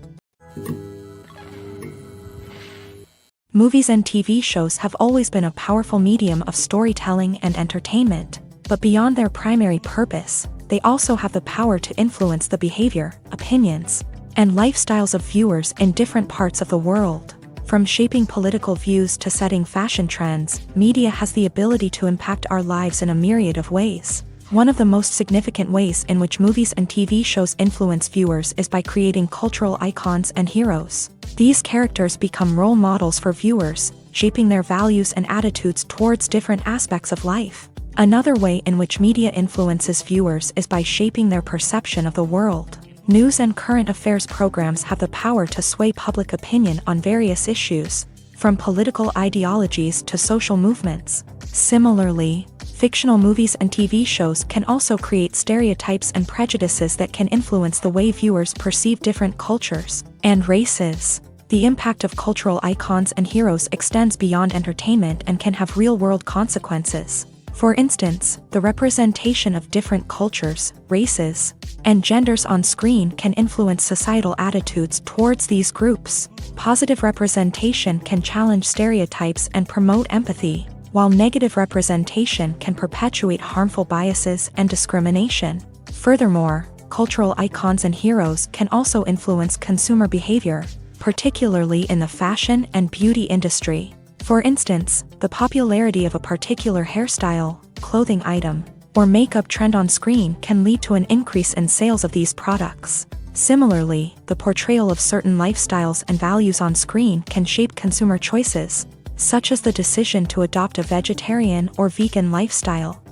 Movies and TV shows have always been a powerful medium of storytelling and entertainment, but beyond their primary purpose, they also have the power to influence the behavior, opinions, and lifestyles of viewers in different parts of the world. From shaping political views to setting fashion trends, media has the ability to impact our lives in a myriad of ways. One of the most significant ways in which movies and TV shows influence viewers is by creating cultural icons and heroes. These characters become role models for viewers, shaping their values and attitudes towards different aspects of life. Another way in which media influences viewers is by shaping their perception of the world. News and current affairs programs have the power to sway public opinion on various issues, from political ideologies to social movements. Similarly, fictional movies and TV shows can also create stereotypes and prejudices that can influence the way viewers perceive different cultures and races. The impact of cultural icons and heroes extends beyond entertainment and can have real-world consequences. For instance, the representation of different cultures, races, and genders on screen can influence societal attitudes towards these groups. Positive representation can challenge stereotypes and promote empathy, while negative representation can perpetuate harmful biases and discrimination. Furthermore, cultural icons and heroes can also influence consumer behavior, particularly in the fashion and beauty industry. For instance, the popularity of a particular hairstyle, clothing item, or makeup trend on screen can lead to an increase in sales of these products. Similarly, the portrayal of certain lifestyles and values on screen can shape consumer choices, such as the decision to adopt a vegetarian or vegan lifestyle.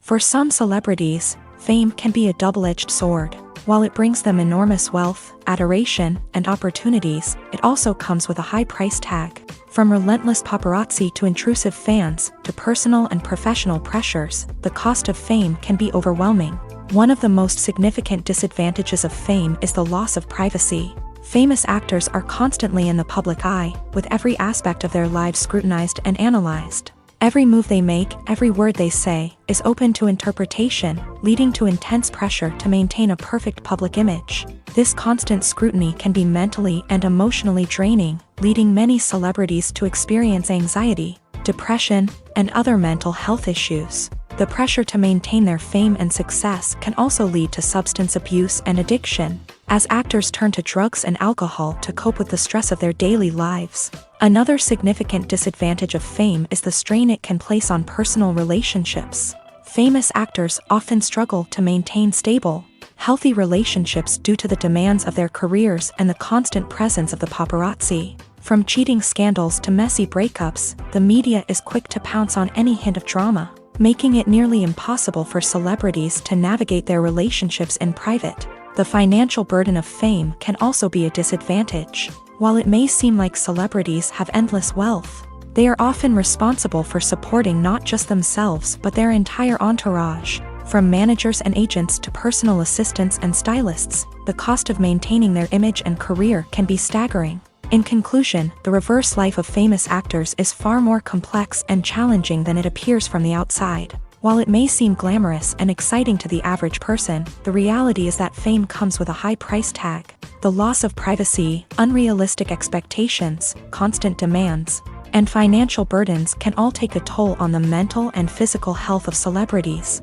For some celebrities, fame can be a double-edged sword. While it brings them enormous wealth, adoration, and opportunities, it also comes with a high price tag. From relentless paparazzi to intrusive fans, to personal and professional pressures, the cost of fame can be overwhelming. One of the most significant disadvantages of fame is the loss of privacy. Famous actors are constantly in the public eye, with every aspect of their lives scrutinized and analyzed. Every move they make, every word they say, is open to interpretation, leading to intense pressure to maintain a perfect public image. This constant scrutiny can be mentally and emotionally draining, leading many celebrities to experience anxiety, depression, and other mental health issues. The pressure to maintain their fame and success can also lead to substance abuse and addiction, as actors turn to drugs and alcohol to cope with the stress of their daily lives. Another significant disadvantage of fame is the strain it can place on personal relationships. Famous actors often struggle to maintain stable, healthy relationships due to the demands of their careers and the constant presence of the paparazzi. From cheating scandals to messy breakups, the media is quick to pounce on any hint of drama, making it nearly impossible for celebrities to navigate their relationships in private. The financial burden of fame can also be a disadvantage. While it may seem like celebrities have endless wealth, they are often responsible for supporting not just themselves but their entire entourage. From managers and agents to personal assistants and stylists, the cost of maintaining their image and career can be staggering. In conclusion, the reverse life of famous actors is far more complex and challenging than it appears from the outside. While it may seem glamorous and exciting to the average person, the reality is that fame comes with a high price tag. The loss of privacy, unrealistic expectations, constant demands, and financial burdens can all take a toll on the mental and physical health of celebrities.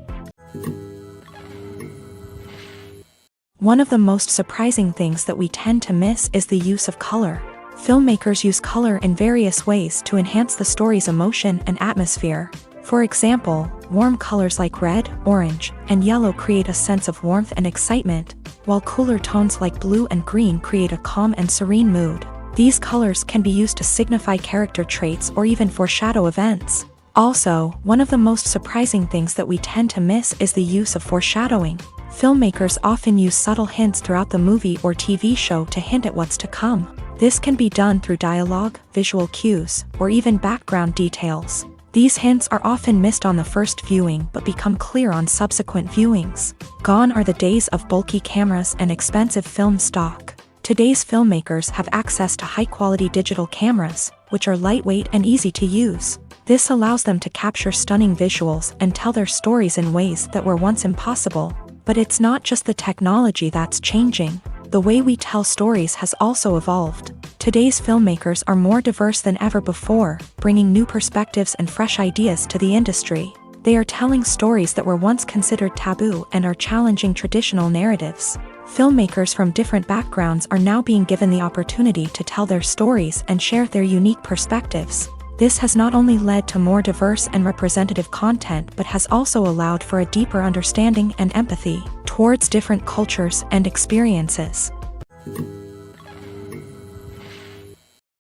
One of the most surprising things that we tend to miss is the use of color. Filmmakers use color in various ways to enhance the story's emotion and atmosphere. For example, warm colors like red, orange, and yellow create a sense of warmth and excitement, while cooler tones like blue and green create a calm and serene mood. These colors can be used to signify character traits or even foreshadow events. Also, one of the most surprising things that we tend to miss is the use of foreshadowing. Filmmakers often use subtle hints throughout the movie or TV show to hint at what's to come. This can be done through dialogue, visual cues, or even background details. These hints are often missed on the first viewing but become clear on subsequent viewings. Gone are the days of bulky cameras and expensive film stock. Today's filmmakers have access to high-quality digital cameras, which are lightweight and easy to use. This allows them to capture stunning visuals and tell their stories in ways that were once impossible. But it's not just the technology that's changing. The way we tell stories has also evolved. Today's filmmakers are more diverse than ever before, bringing new perspectives and fresh ideas to the industry. They are telling stories that were once considered taboo and are challenging traditional narratives. Filmmakers from different backgrounds are now being given the opportunity to tell their stories and share their unique perspectives. This has not only led to more diverse and representative content but has also allowed for a deeper understanding and empathy towards different cultures and experiences.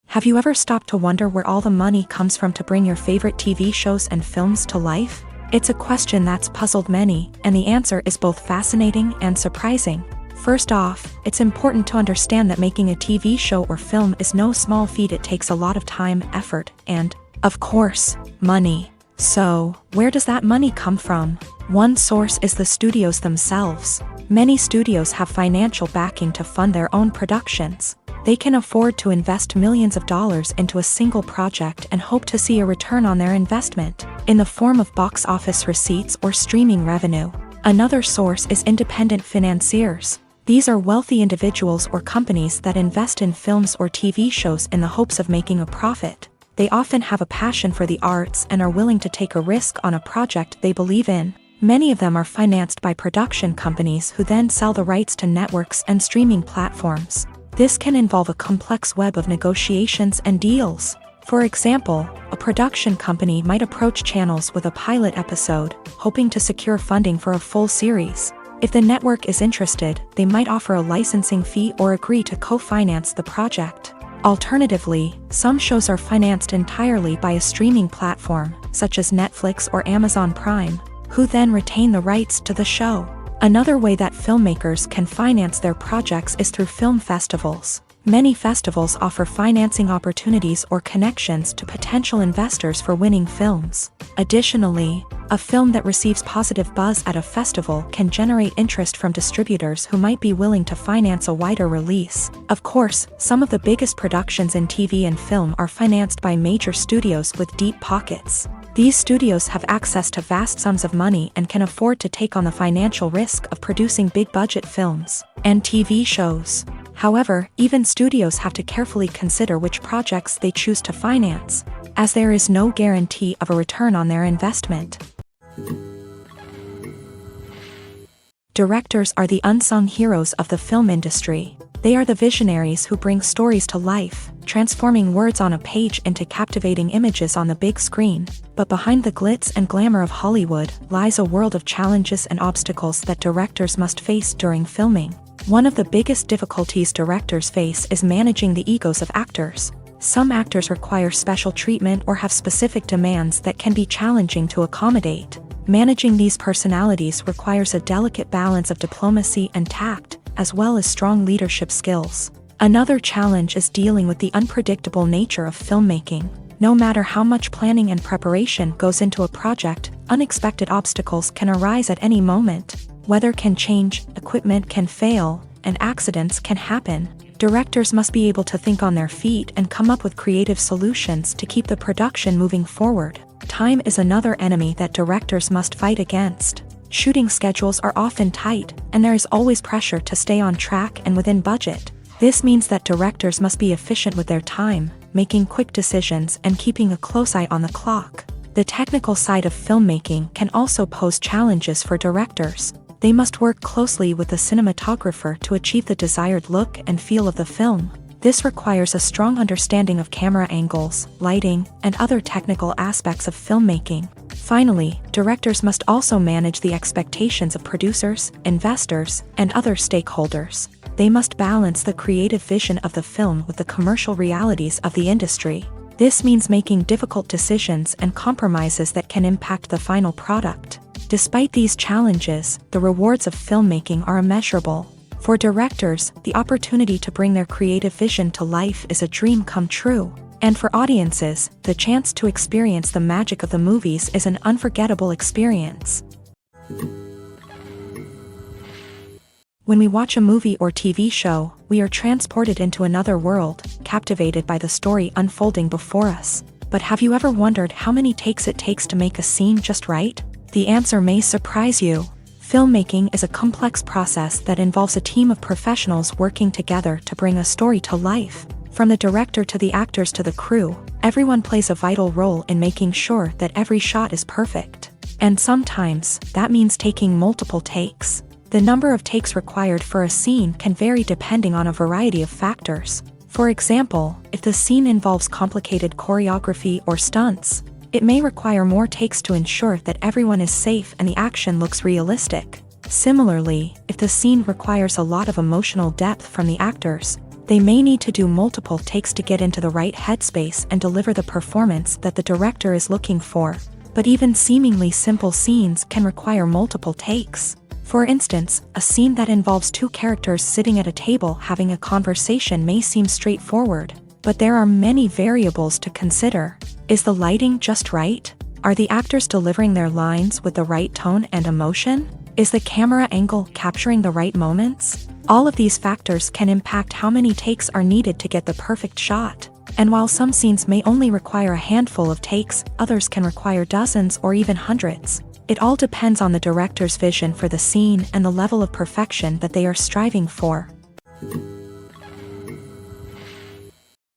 Have you ever stopped to wonder where all the money comes from to bring your favorite TV shows and films to life? It's a question that's puzzled many, and the answer is both fascinating and surprising. First off, it's important to understand that making a TV show or film is no small feat. It takes a lot of time, effort, and, of course, money. So, where does that money come from? One source is the studios themselves. Many studios have financial backing to fund their own productions. They can afford to invest millions of dollars into a single project and hope to see a return on their investment, in the form of box office receipts or streaming revenue. Another source is independent financiers. These are wealthy individuals or companies that invest in films or TV shows in the hopes of making a profit. They often have a passion for the arts and are willing to take a risk on a project they believe in. Many of them are financed by production companies who then sell the rights to networks and streaming platforms. This can involve a complex web of negotiations and deals. For example, a production company might approach channels with a pilot episode, hoping to secure funding for a full series. If the network is interested, they might offer a licensing fee or agree to co-finance the project. Alternatively, some shows are financed entirely by a streaming platform, such as Netflix or Amazon Prime, who then retain the rights to the show. Another way that filmmakers can finance their projects is through film festivals. Many festivals offer financing opportunities or connections to potential investors for winning films. Additionally, a film that receives positive buzz at a festival can generate interest from distributors who might be willing to finance a wider release. Of course, some of the biggest productions in TV and film are financed by major studios with deep pockets. These studios have access to vast sums of money and can afford to take on the financial risk of producing big-budget films and TV shows. However, even studios have to carefully consider which projects they choose to finance, as there is no guarantee of a return on their investment. Directors are the unsung heroes of the film industry. They are the visionaries who bring stories to life, transforming words on a page into captivating images on the big screen. But behind the glitz and glamour of Hollywood lies a world of challenges and obstacles that directors must face during filming. One of the biggest difficulties directors face is managing the egos of actors. Some actors require special treatment or have specific demands that can be challenging to accommodate. Managing these personalities requires a delicate balance of diplomacy and tact, as well as strong leadership skills. Another challenge is dealing with the unpredictable nature of filmmaking. No matter how much planning and preparation goes into a project, unexpected obstacles can arise at any moment. Weather can change, equipment can fail, and accidents can happen. Directors must be able to think on their feet and come up with creative solutions to keep the production moving forward. Time is another enemy that directors must fight against. Shooting schedules are often tight, and there is always pressure to stay on track and within budget. This means that directors must be efficient with their time, making quick decisions and keeping a close eye on the clock. The technical side of filmmaking can also pose challenges for directors. They must work closely with the cinematographer to achieve the desired look and feel of the film. This requires a strong understanding of camera angles, lighting, and other technical aspects of filmmaking. Finally, directors must also manage the expectations of producers, investors, and other stakeholders. They must balance the creative vision of the film with the commercial realities of the industry. This means making difficult decisions and compromises that can impact the final product. Despite these challenges, the rewards of filmmaking are immeasurable. For directors, the opportunity to bring their creative vision to life is a dream come true. And for audiences, the chance to experience the magic of the movies is an unforgettable experience. When we watch a movie or TV show, we are transported into another world, captivated by the story unfolding before us. But have you ever wondered how many takes it takes to make a scene just right? The answer may surprise you. Filmmaking is a complex process that involves a team of professionals working together to bring a story to life. From the director to the actors to the crew, everyone plays a vital role in making sure that every shot is perfect. And sometimes, that means taking multiple takes. The number of takes required for a scene can vary depending on a variety of factors. For example, if the scene involves complicated choreography or stunts, it may require more takes to ensure that everyone is safe and the action looks realistic. Similarly, if the scene requires a lot of emotional depth from the actors, they may need to do multiple takes to get into the right headspace and deliver the performance that the director is looking for. But even seemingly simple scenes can require multiple takes. For instance, a scene that involves two characters sitting at a table having a conversation may seem straightforward, but there are many variables to consider. Is the lighting just right? Are the actors delivering their lines with the right tone and emotion? Is the camera angle capturing the right moments? All of these factors can impact how many takes are needed to get the perfect shot. And while some scenes may only require a handful of takes, others can require dozens or even hundreds. It all depends on the director's vision for the scene and the level of perfection that they are striving for.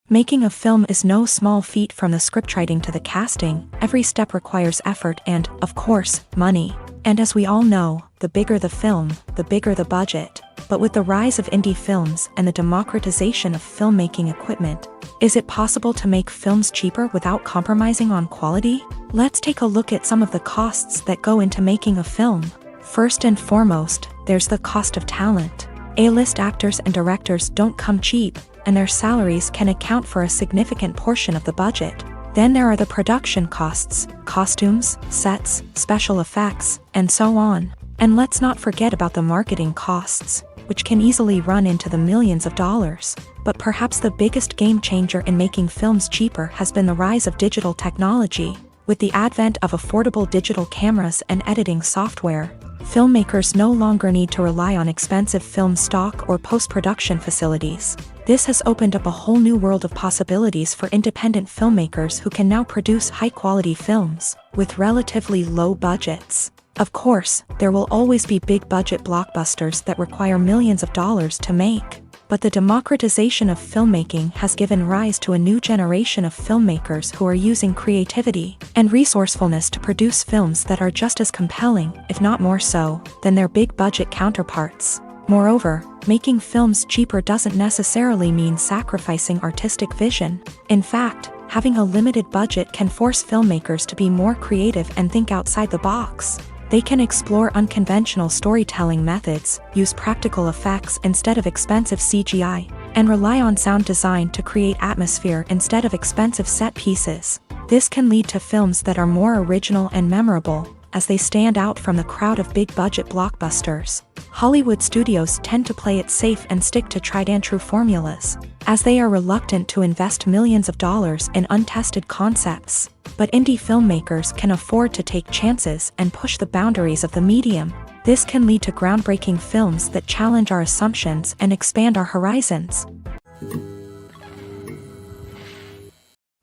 Making a film is no small feat. From the scriptwriting to the casting, every step requires effort and, of course, money. And as we all know, the bigger the film, the bigger the budget. But with the rise of indie films and the democratization of filmmaking equipment, is it possible to make films cheaper without compromising on quality? Let's take a look at some of the costs that go into making a film. First and foremost, there's the cost of talent. A-list actors and directors don't come cheap, and their salaries can account for a significant portion of the budget. Then there are the production costs, costumes, sets, special effects, and so on. And let's not forget about the marketing costs, which can easily run into the millions of dollars. But perhaps the biggest game changer in making films cheaper has been the rise of digital technology. With the advent of affordable digital cameras and editing software, filmmakers no longer need to rely on expensive film stock or post-production facilities. This has opened up a whole new world of possibilities for independent filmmakers who can now produce high-quality films with relatively low budgets. Of course, there will always be big-budget blockbusters that require millions of dollars to make. But the democratization of filmmaking has given rise to a new generation of filmmakers who are using creativity and resourcefulness to produce films that are just as compelling, if not more so, than their big-budget counterparts. Moreover, making films cheaper doesn't necessarily mean sacrificing artistic vision. In fact, having a limited budget can force filmmakers to be more creative and think outside the box. They can explore unconventional storytelling methods, use practical effects instead of expensive CGI, and rely on sound design to create atmosphere instead of expensive set pieces. This can lead to films that are more original and memorable, as they stand out from the crowd of big-budget blockbusters. Hollywood studios tend to play it safe and stick to tried-and-true formulas, as they are reluctant to invest millions of dollars in untested concepts. But indie filmmakers can afford to take chances and push the boundaries of the medium. This can lead to groundbreaking films that challenge our assumptions and expand our horizons.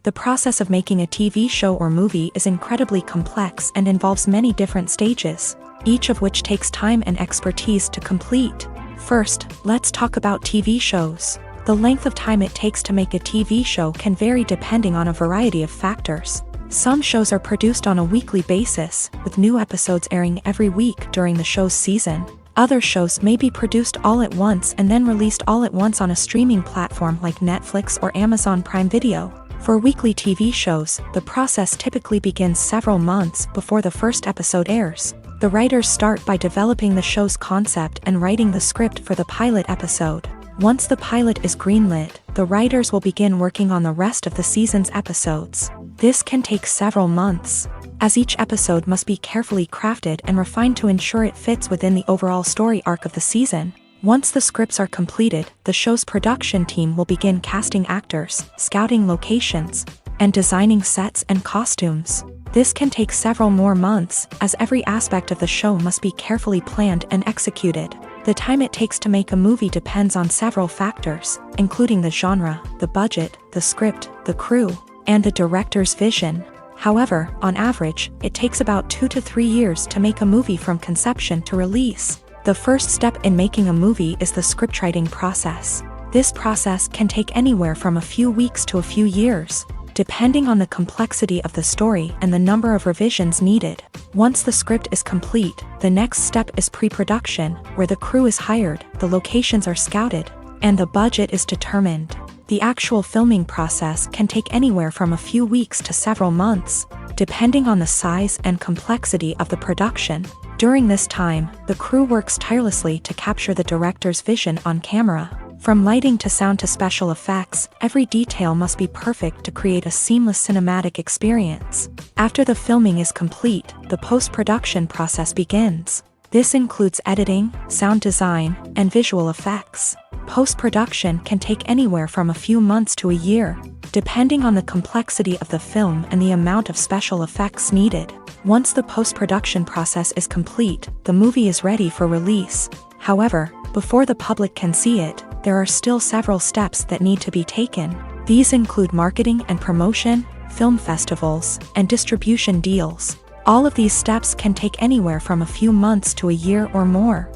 The process of making a TV show or movie is incredibly complex and involves many different stages, each of which takes time and expertise to complete. First, let's talk about TV shows. The length of time it takes to make a TV show can vary depending on a variety of factors. Some shows are produced on a weekly basis, with new episodes airing every week during the show's season. Other shows may be produced all at once and then released all at once on a streaming platform like Netflix or Amazon Prime Video. For weekly TV shows, the process typically begins several months before the first episode airs. The writers start by developing the show's concept and writing the script for the pilot episode. Once the pilot is greenlit, the writers will begin working on the rest of the season's episodes. This can take several months, as each episode must be carefully crafted and refined to ensure it fits within the overall story arc of the season. Once the scripts are completed, the show's production team will begin casting actors, scouting locations, and designing sets and costumes. This can take several more months, as every aspect of the show must be carefully planned and executed. The time it takes to make a movie depends on several factors, including the genre, the budget, the script, the crew, and the director's vision. However, on average, it takes about 2 to 3 years to make a movie from conception to release. The first step in making a movie is the scriptwriting process. This process can take anywhere from a few weeks to a few years, depending on the complexity of the story and the number of revisions needed. Once the script is complete, the next step is pre-production, where the crew is hired, the locations are scouted, and the budget is determined. The actual filming process can take anywhere from a few weeks to several months, depending on the size and complexity of the production. During this time, the crew works tirelessly to capture the director's vision on camera. From lighting to sound to special effects, every detail must be perfect to create a seamless cinematic experience. After the filming is complete, the post-production process begins. This includes editing, sound design, and visual effects. Post-production can take anywhere from a few months to a year, depending on the complexity of the film and the amount of special effects needed. Once the post-production process is complete, the movie is ready for release. However, before the public can see it, there are still several steps that need to be taken. These include marketing and promotion, film festivals, and distribution deals. All of these steps can take anywhere from a few months to a year or more.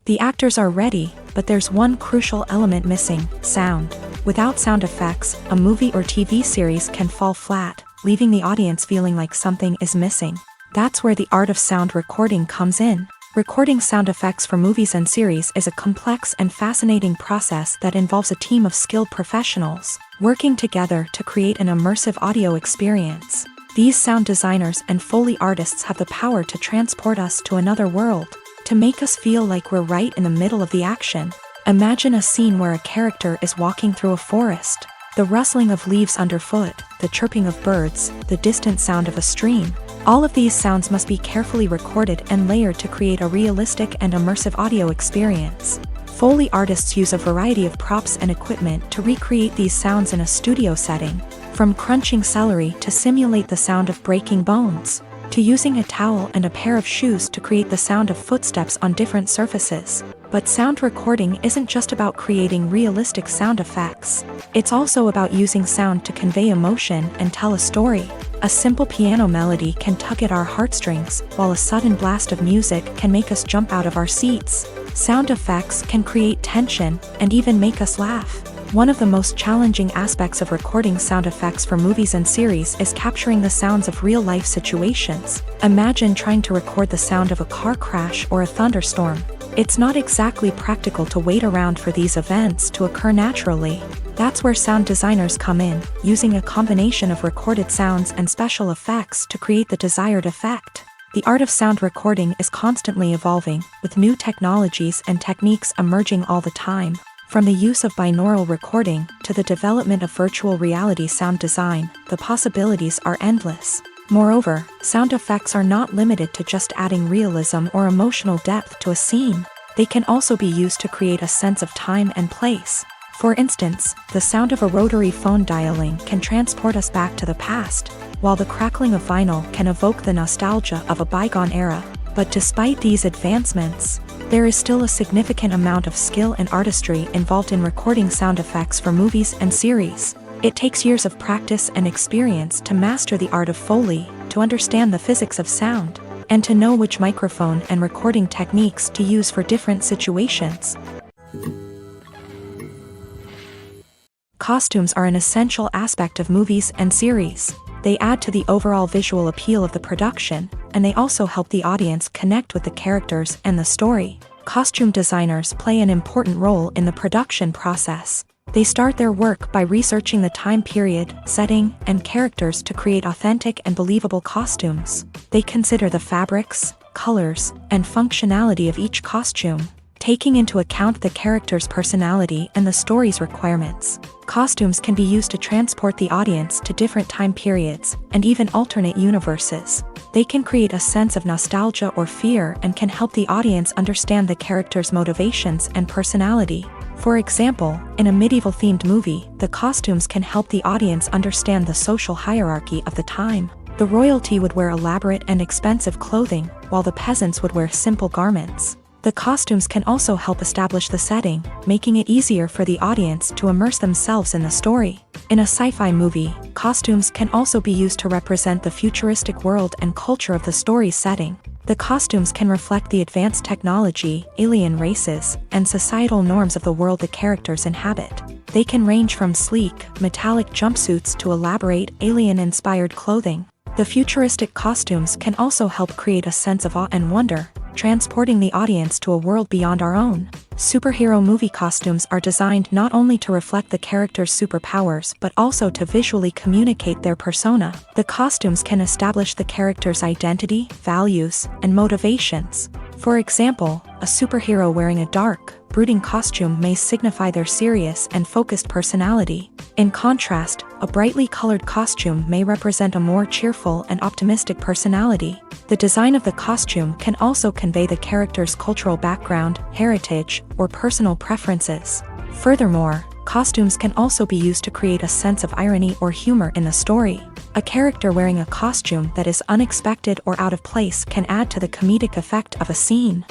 The actors are ready, but there's one crucial element missing: sound. Without sound effects, a movie or TV series can fall flat, leaving the audience feeling like something is missing. That's where the art of sound recording comes in. Recording sound effects for movies and series is a complex and fascinating process that involves a team of skilled professionals working together to create an immersive audio experience. These sound designers and Foley artists have the power to transport us to another world, to make us feel like we're right in the middle of the action. Imagine a scene where a character is walking through a forest. The rustling of leaves underfoot, the chirping of birds, the distant sound of a stream. All of these sounds must be carefully recorded and layered to create a realistic and immersive audio experience. Foley artists use a variety of props and equipment to recreate these sounds in a studio setting, from crunching celery to simulate the sound of breaking bones, to using a towel and a pair of shoes to create the sound of footsteps on different surfaces. But sound recording isn't just about creating realistic sound effects. It's also about using sound to convey emotion and tell a story. A simple piano melody can tug at our heartstrings, while a sudden blast of music can make us jump out of our seats. Sound effects can create tension and even make us laugh. One of the most challenging aspects of recording sound effects for movies and series is capturing the sounds of real-life situations. Imagine trying to record the sound of a car crash or a thunderstorm. It's not exactly practical to wait around for these events to occur naturally. That's where sound designers come in, using a combination of recorded sounds and special effects to create the desired effect. The art of sound recording is constantly evolving, with new technologies and techniques emerging all the time. From the use of binaural recording to the development of virtual reality sound design, the possibilities are endless. Moreover, sound effects are not limited to just adding realism or emotional depth to a scene. They can also be used to create a sense of time and place. For instance, the sound of a rotary phone dialing can transport us back to the past, while the crackling of vinyl can evoke the nostalgia of a bygone era. But despite these advancements, there is still a significant amount of skill and artistry involved in recording sound effects for movies and series. It takes years of practice and experience to master the art of Foley, to understand the physics of sound, and to know which microphone and recording techniques to use for different situations. Costumes are an essential aspect of movies and series. They add to the overall visual appeal of the production, and they also help the audience connect with the characters and the story. Costume designers play an important role in the production process. They start their work by researching the time period, setting, and characters to create authentic and believable costumes. They consider the fabrics, colors, and functionality of each costume, taking into account the character's personality and the story's requirements. Costumes can be used to transport the audience to different time periods and even alternate universes. They can create a sense of nostalgia or fear and can help the audience understand the character's motivations and personality. For example, in a medieval-themed movie, the costumes can help the audience understand the social hierarchy of the time. The royalty would wear elaborate and expensive clothing, while the peasants would wear simple garments. The costumes can also help establish the setting, making it easier for the audience to immerse themselves in the story. In a sci-fi movie, costumes can also be used to represent the futuristic world and culture of the story's setting. The costumes can reflect the advanced technology, alien races, and societal norms of the world the characters inhabit. They can range from sleek, metallic jumpsuits to elaborate, alien-inspired clothing. The futuristic costumes can also help create a sense of awe and wonder, transporting the audience to a world beyond our own. Superhero movie costumes are designed not only to reflect the character's superpowers but also to visually communicate their persona. The costumes can establish the character's identity, values, and motivations. For example, a superhero wearing a dark, brooding costume may signify their serious and focused personality. In contrast, a brightly colored costume may represent a more cheerful and optimistic personality. The design of the costume can also convey the character's cultural background, heritage, or personal preferences. Furthermore, costumes can also be used to create a sense of irony or humor in the story. A character wearing a costume that is unexpected or out of place can add to the comedic effect of a scene.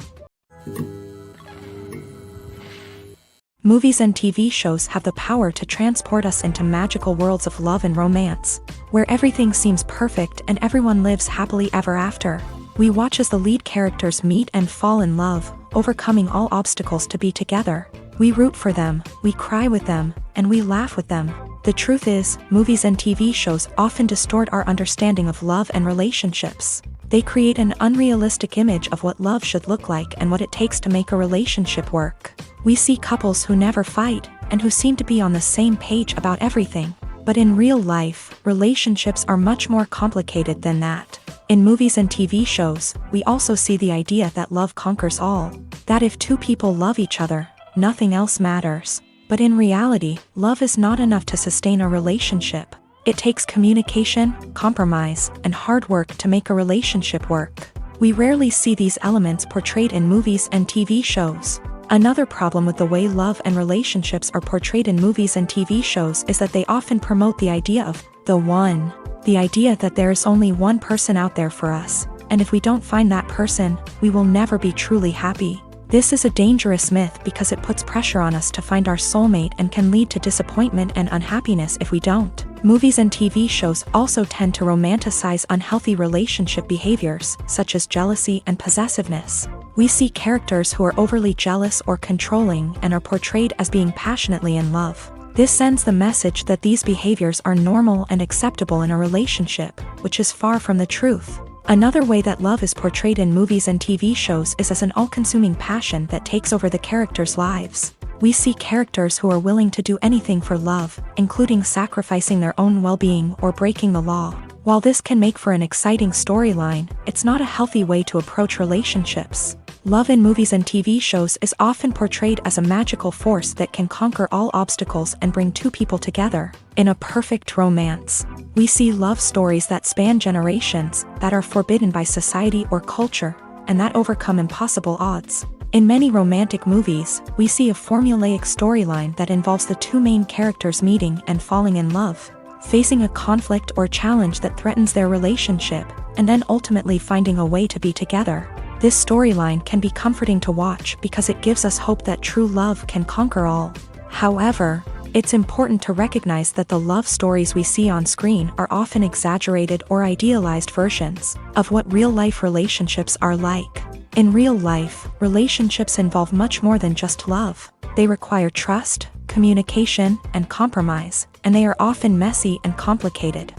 Movies and TV shows have the power to transport us into magical worlds of love and romance, where everything seems perfect and everyone lives happily ever after. We watch as the lead characters meet and fall in love, overcoming all obstacles to be together. We root for them, we cry with them, and we laugh with them. The truth is, movies and TV shows often distort our understanding of love and relationships. They create an unrealistic image of what love should look like and what it takes to make a relationship work. We see couples who never fight, and who seem to be on the same page about everything. But in real life, relationships are much more complicated than that. In movies and TV shows, we also see the idea that love conquers all. That if two people love each other, nothing else matters. But in reality, love is not enough to sustain a relationship. It takes communication, compromise, and hard work to make a relationship work. We rarely see these elements portrayed in movies and TV shows. Another problem with the way love and relationships are portrayed in movies and TV shows is that they often promote the idea of the one. The idea that there is only one person out there for us, and if we don't find that person, we will never be truly happy. This is a dangerous myth because it puts pressure on us to find our soulmate and can lead to disappointment and unhappiness if we don't. Movies and TV shows also tend to romanticize unhealthy relationship behaviors, such as jealousy and possessiveness. We see characters who are overly jealous or controlling and are portrayed as being passionately in love. This sends the message that these behaviors are normal and acceptable in a relationship, which is far from the truth. Another way that love is portrayed in movies and TV shows is as an all-consuming passion that takes over the characters' lives. We see characters who are willing to do anything for love, including sacrificing their own well-being or breaking the law. While this can make for an exciting storyline, it's not a healthy way to approach relationships. Love in movies and TV shows is often portrayed as a magical force that can conquer all obstacles and bring two people together. In a perfect romance, we see love stories that span generations, that are forbidden by society or culture, and that overcome impossible odds. In many romantic movies, we see a formulaic storyline that involves the two main characters meeting and falling in love, facing a conflict or challenge that threatens their relationship, and then ultimately finding a way to be together. This storyline can be comforting to watch because it gives us hope that true love can conquer all. However, it's important to recognize that the love stories we see on screen are often exaggerated or idealized versions of what real-life relationships are like. In real life, relationships involve much more than just love. They require trust, communication, and compromise, and they are often messy and complicated.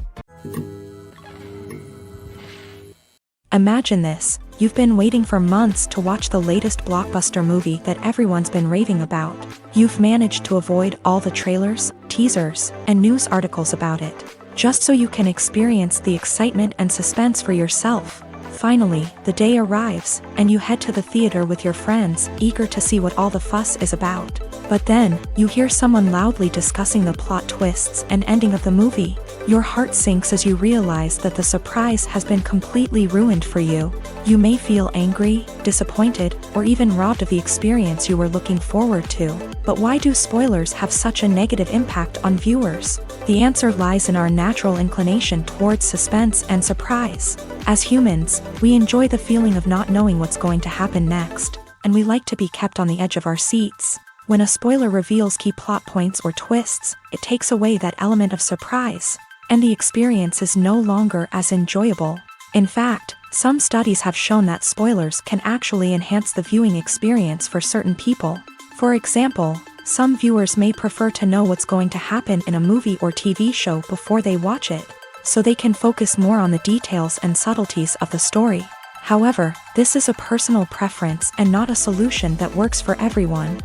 Imagine this: you've been waiting for months to watch the latest blockbuster movie that everyone's been raving about. You've managed to avoid all the trailers, teasers, and news articles about it, just so you can experience the excitement and suspense for yourself. Finally, the day arrives, and you head to the theater with your friends, eager to see what all the fuss is about. But then, you hear someone loudly discussing the plot twists and ending of the movie. Your heart sinks as you realize that the surprise has been completely ruined for you. You may feel angry, disappointed, or even robbed of the experience you were looking forward to. But why do spoilers have such a negative impact on viewers? The answer lies in our natural inclination towards suspense and surprise. As humans, we enjoy the feeling of not knowing what's going to happen next, and we like to be kept on the edge of our seats. When a spoiler reveals key plot points or twists, it takes away that element of surprise, and the experience is no longer as enjoyable. In fact, some studies have shown that spoilers can actually enhance the viewing experience for certain people. For example, some viewers may prefer to know what's going to happen in a movie or TV show before they watch it, so they can focus more on the details and subtleties of the story. However, this is a personal preference and not a solution that works for everyone.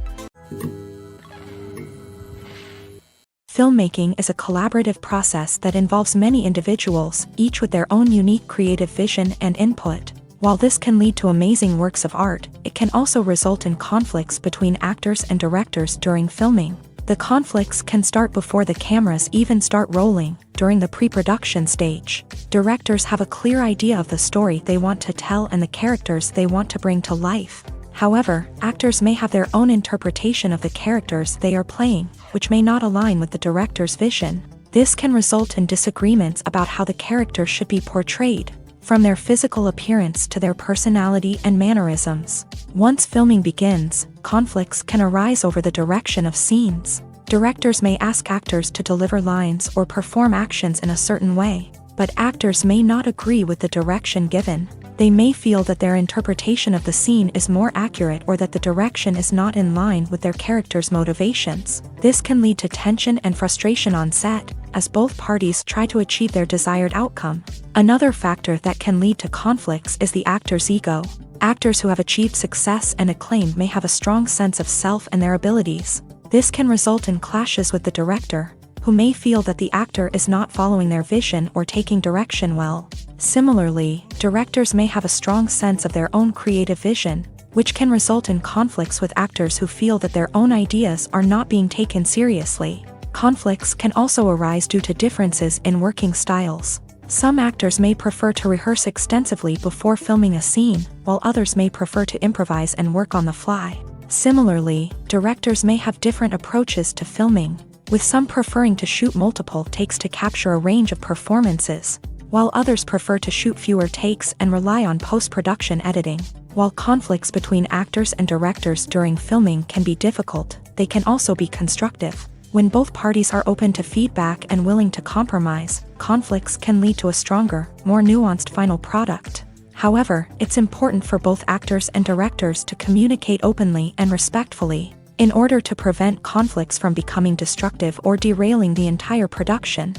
Filmmaking is a collaborative process that involves many individuals, each with their own unique creative vision and input. While this can lead to amazing works of art, it can also result in conflicts between actors and directors during filming. The conflicts can start before the cameras even start rolling, during the pre-production stage. Directors have a clear idea of the story they want to tell and the characters they want to bring to life. However, actors may have their own interpretation of the characters they are playing, which may not align with the director's vision. This can result in disagreements about how the character should be portrayed, from their physical appearance to their personality and mannerisms. Once filming begins, conflicts can arise over the direction of scenes. Directors may ask actors to deliver lines or perform actions in a certain way, but actors may not agree with the direction given. They may feel that their interpretation of the scene is more accurate or that the direction is not in line with their character's motivations. This can lead to tension and frustration on set, as both parties try to achieve their desired outcome. Another factor that can lead to conflicts is the actor's ego. Actors who have achieved success and acclaim may have a strong sense of self and their abilities. This can result in clashes with the director, who may feel that the actor is not following their vision or taking direction well. Similarly, directors may have a strong sense of their own creative vision, which can result in conflicts with actors who feel that their own ideas are not being taken seriously. Conflicts can also arise due to differences in working styles. Some actors may prefer to rehearse extensively before filming a scene, while others may prefer to improvise and work on the fly. Similarly, directors may have different approaches to filming, with some preferring to shoot multiple takes to capture a range of performances, while others prefer to shoot fewer takes and rely on post-production editing. While conflicts between actors and directors during filming can be difficult, they can also be constructive. When both parties are open to feedback and willing to compromise, conflicts can lead to a stronger, more nuanced final product. However, it's important for both actors and directors to communicate openly and respectfully, in order to prevent conflicts from becoming destructive or derailing the entire production.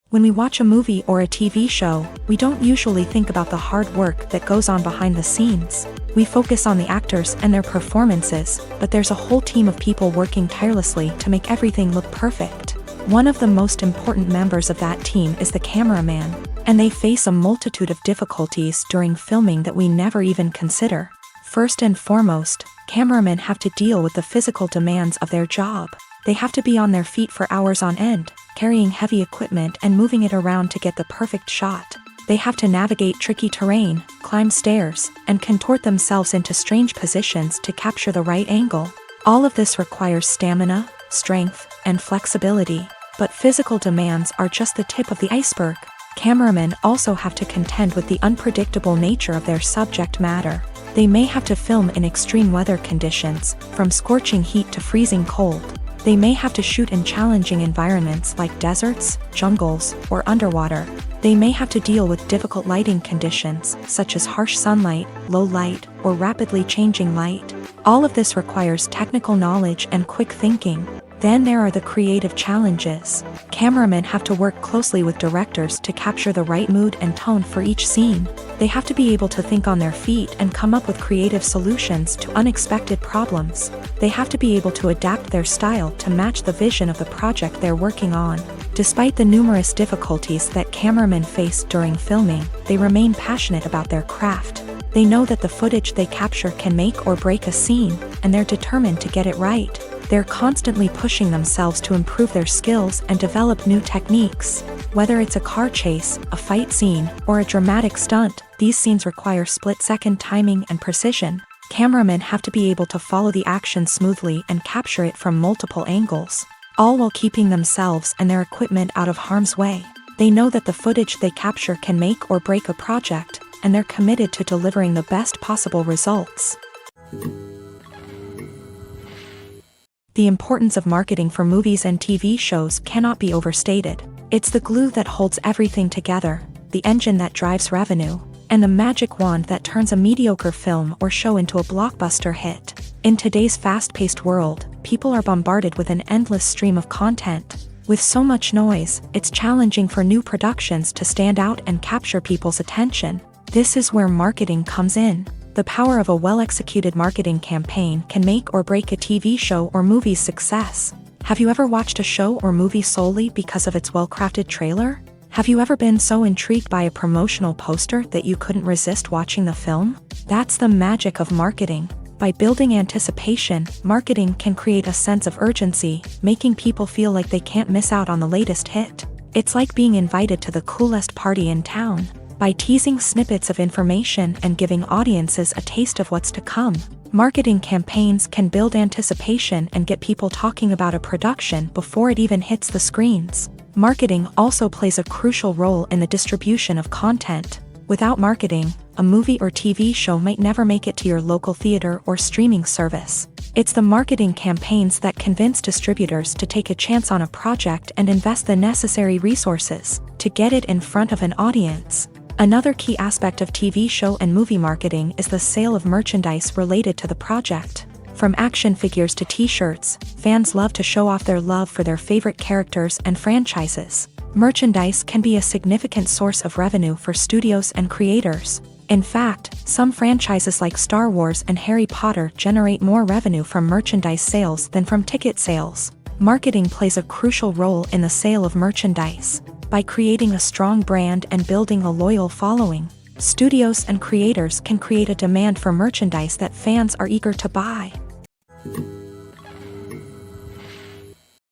When we watch a movie or a TV show, we don't usually think about the hard work that goes on behind the scenes. We focus on the actors and their performances, but there's a whole team of people working tirelessly to make everything look perfect. One of the most important members of that team is the cameraman, and they face a multitude of difficulties during filming that we never even consider. First and foremost, cameramen have to deal with the physical demands of their job. They have to be on their feet for hours on end, carrying heavy equipment and moving it around to get the perfect shot. They have to navigate tricky terrain, climb stairs, and contort themselves into strange positions to capture the right angle. All of this requires stamina, strength, and flexibility. But physical demands are just the tip of the iceberg. Cameramen also have to contend with the unpredictable nature of their subject matter. They may have to film in extreme weather conditions, from scorching heat to freezing cold. They may have to shoot in challenging environments like deserts, jungles, or underwater. They may have to deal with difficult lighting conditions, such as harsh sunlight, low light, or rapidly changing light. All of this requires technical knowledge and quick thinking. Then there are the creative challenges. Cameramen have to work closely with directors to capture the right mood and tone for each scene. They have to be able to think on their feet and come up with creative solutions to unexpected problems. They have to be able to adapt their style to match the vision of the project they're working on. Despite the numerous difficulties that cameramen face during filming, they remain passionate about their craft. They know that the footage they capture can make or break a scene, and they're determined to get it right. They're constantly pushing themselves to improve their skills and develop new techniques. Whether it's a car chase, a fight scene, or a dramatic stunt, these scenes require split-second timing and precision. Cameramen have to be able to follow the action smoothly and capture it from multiple angles, all while keeping themselves and their equipment out of harm's way. They know that the footage they capture can make or break a project, and they're committed to delivering the best possible results. The importance of marketing for movies and TV shows cannot be overstated. It's the glue that holds everything together, the engine that drives revenue, and the magic wand that turns a mediocre film or show into a blockbuster hit. In today's fast-paced world, people are bombarded with an endless stream of content. With so much noise, it's challenging for new productions to stand out and capture people's attention. This is where marketing comes in. The power of a well-executed marketing campaign can make or break a TV show or movie's success. Have you ever watched a show or movie solely because of its well-crafted trailer? Have you ever been so intrigued by a promotional poster that you couldn't resist watching the film? That's the magic of marketing. By building anticipation, marketing can create a sense of urgency, making people feel like they can't miss out on the latest hit. It's like being invited to the coolest party in town. By teasing snippets of information and giving audiences a taste of what's to come, marketing campaigns can build anticipation and get people talking about a production before it even hits the screens. Marketing also plays a crucial role in the distribution of content. Without marketing, a movie or TV show might never make it to your local theater or streaming service. It's the marketing campaigns that convince distributors to take a chance on a project and invest the necessary resources to get it in front of an audience. Another key aspect of TV show and movie marketing is the sale of merchandise related to the project. From action figures to t-shirts, fans love to show off their love for their favorite characters and franchises. Merchandise can be a significant source of revenue for studios and creators. In fact, some franchises like Star Wars and Harry Potter generate more revenue from merchandise sales than from ticket sales. Marketing plays a crucial role in the sale of merchandise. By creating a strong brand and building a loyal following, studios and creators can create a demand for merchandise that fans are eager to buy.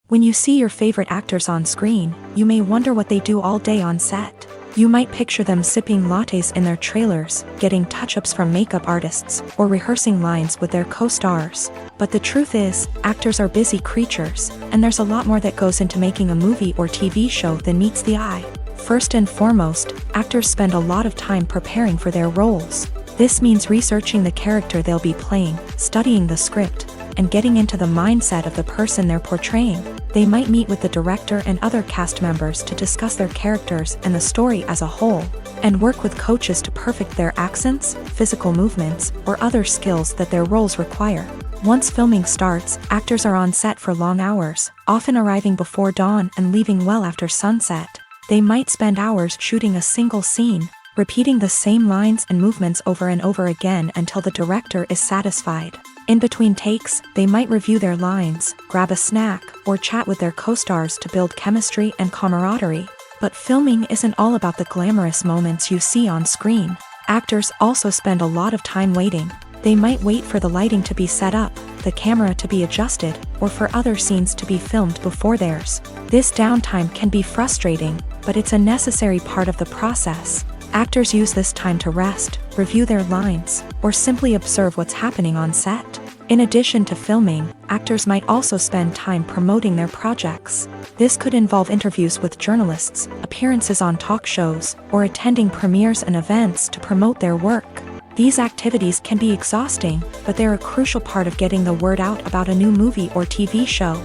When you see your favorite actors on screen, you may wonder what they do all day on set. You might picture them sipping lattes in their trailers, getting touch-ups from makeup artists, or rehearsing lines with their co-stars. But the truth is, actors are busy creatures, and there's a lot more that goes into making a movie or TV show than meets the eye. First and foremost, actors spend a lot of time preparing for their roles. This means researching the character they'll be playing, studying the script, and getting into the mindset of the person they're portraying. They might meet with the director and other cast members to discuss their characters and the story as a whole, and work with coaches to perfect their accents, physical movements, or other skills that their roles require. Once filming starts, actors are on set for long hours, often arriving before dawn and leaving well after sunset. They might spend hours shooting a single scene, repeating the same lines and movements over and over again until the director is satisfied. In between takes, they might review their lines, grab a snack, or chat with their co-stars to build chemistry and camaraderie. But filming isn't all about the glamorous moments you see on screen. Actors also spend a lot of time waiting. They might wait for the lighting to be set up, the camera to be adjusted, or for other scenes to be filmed before theirs. This downtime can be frustrating, but it's a necessary part of the process. Actors use this time to rest, review their lines, or simply observe what's happening on set. In addition to filming, actors might also spend time promoting their projects. This could involve interviews with journalists, appearances on talk shows, or attending premieres and events to promote their work. These activities can be exhausting, but they're a crucial part of getting the word out about a new movie or TV show.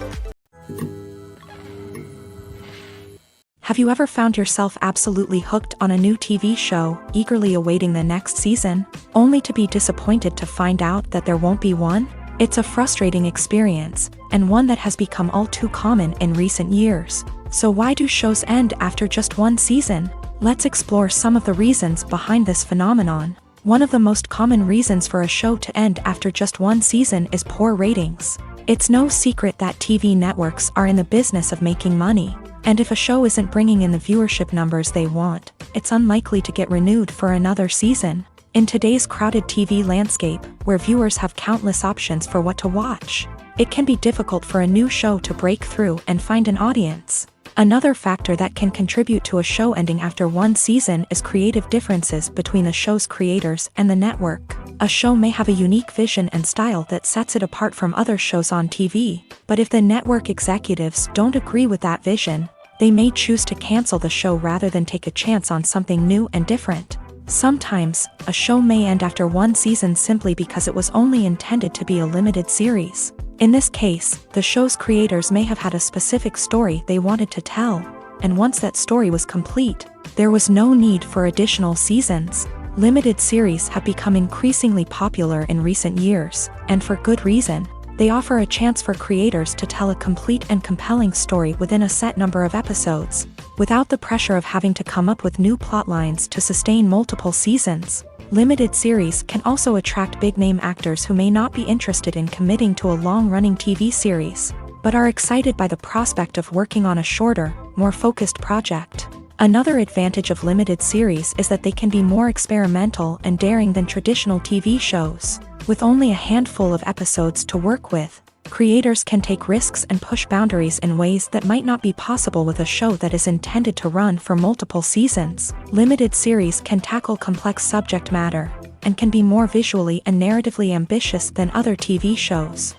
Have you ever found yourself absolutely hooked on a new TV show, eagerly awaiting the next season, only to be disappointed to find out that there won't be one? It's a frustrating experience, and one that has become all too common in recent years. So why do shows end after just one season? Let's explore some of the reasons behind this phenomenon. One of the most common reasons for a show to end after just one season is poor ratings. It's no secret that TV networks are in the business of making money. And if a show isn't bringing in the viewership numbers they want, it's unlikely to get renewed for another season. In today's crowded TV landscape, where viewers have countless options for what to watch, it can be difficult for a new show to break through and find an audience. Another factor that can contribute to a show ending after one season is creative differences between the show's creators and the network. A show may have a unique vision and style that sets it apart from other shows on TV, but if the network executives don't agree with that vision, they may choose to cancel the show rather than take a chance on something new and different. Sometimes, a show may end after one season simply because it was only intended to be a limited series. In this case, the show's creators may have had a specific story they wanted to tell, and once that story was complete, there was no need for additional seasons. Limited series have become increasingly popular in recent years, and for good reason. They offer a chance for creators to tell a complete and compelling story within a set number of episodes, without the pressure of having to come up with new plotlines to sustain multiple seasons. Limited series can also attract big-name actors who may not be interested in committing to a long-running TV series, but are excited by the prospect of working on a shorter, more focused project. Another advantage of limited series is that they can be more experimental and daring than traditional TV shows. With only a handful of episodes to work with, creators can take risks and push boundaries in ways that might not be possible with a show that is intended to run for multiple seasons. Limited series can tackle complex subject matter, and can be more visually and narratively ambitious than other TV shows.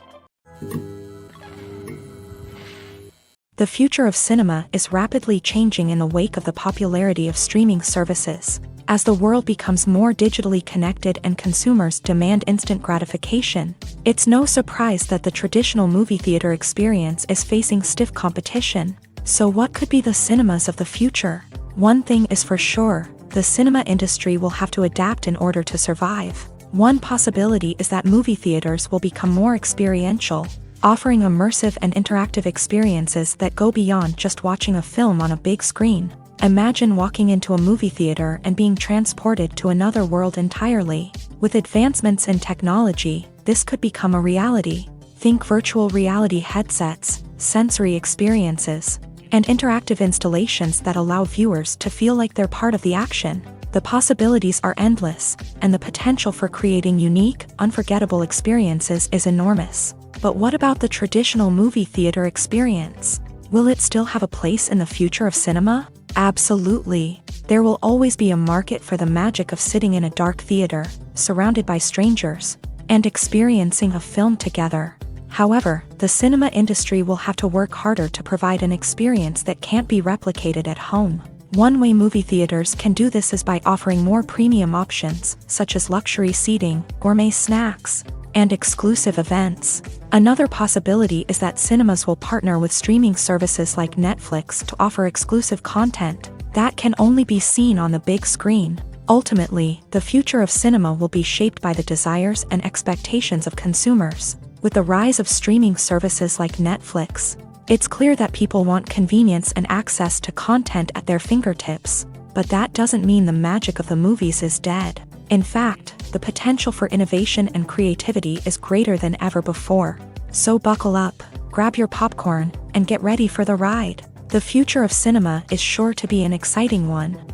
The future of cinema is rapidly changing in the wake of the popularity of streaming services. As the world becomes more digitally connected and consumers demand instant gratification, it's no surprise that the traditional movie theater experience is facing stiff competition. So what could be the cinemas of the future? One thing is for sure, the cinema industry will have to adapt in order to survive. One possibility is that movie theaters will become more experiential, offering immersive and interactive experiences that go beyond just watching a film on a big screen. Imagine walking into a movie theater and being transported to another world entirely. With advancements in technology, this could become a reality. Think virtual reality headsets, sensory experiences, and interactive installations that allow viewers to feel like they're part of the action. The possibilities are endless, and the potential for creating unique, unforgettable experiences is enormous. But what about the traditional movie theater experience? Will it still have a place in the future of cinema? Absolutely. There will always be a market for the magic of sitting in a dark theater, surrounded by strangers, and experiencing a film together. However, the cinema industry will have to work harder to provide an experience that can't be replicated at home. One way movie theaters can do this is by offering more premium options, such as luxury seating, gourmet snacks, and exclusive events. Another possibility is that cinemas will partner with streaming services like Netflix to offer exclusive content that can only be seen on the big screen. Ultimately, the future of cinema will be shaped by the desires and expectations of consumers. With the rise of streaming services like Netflix, it's clear that people want convenience and access to content at their fingertips. But that doesn't mean the magic of the movies is dead. In fact, the potential for innovation and creativity is greater than ever before. So buckle up, grab your popcorn, and get ready for the ride. The future of cinema is sure to be an exciting one.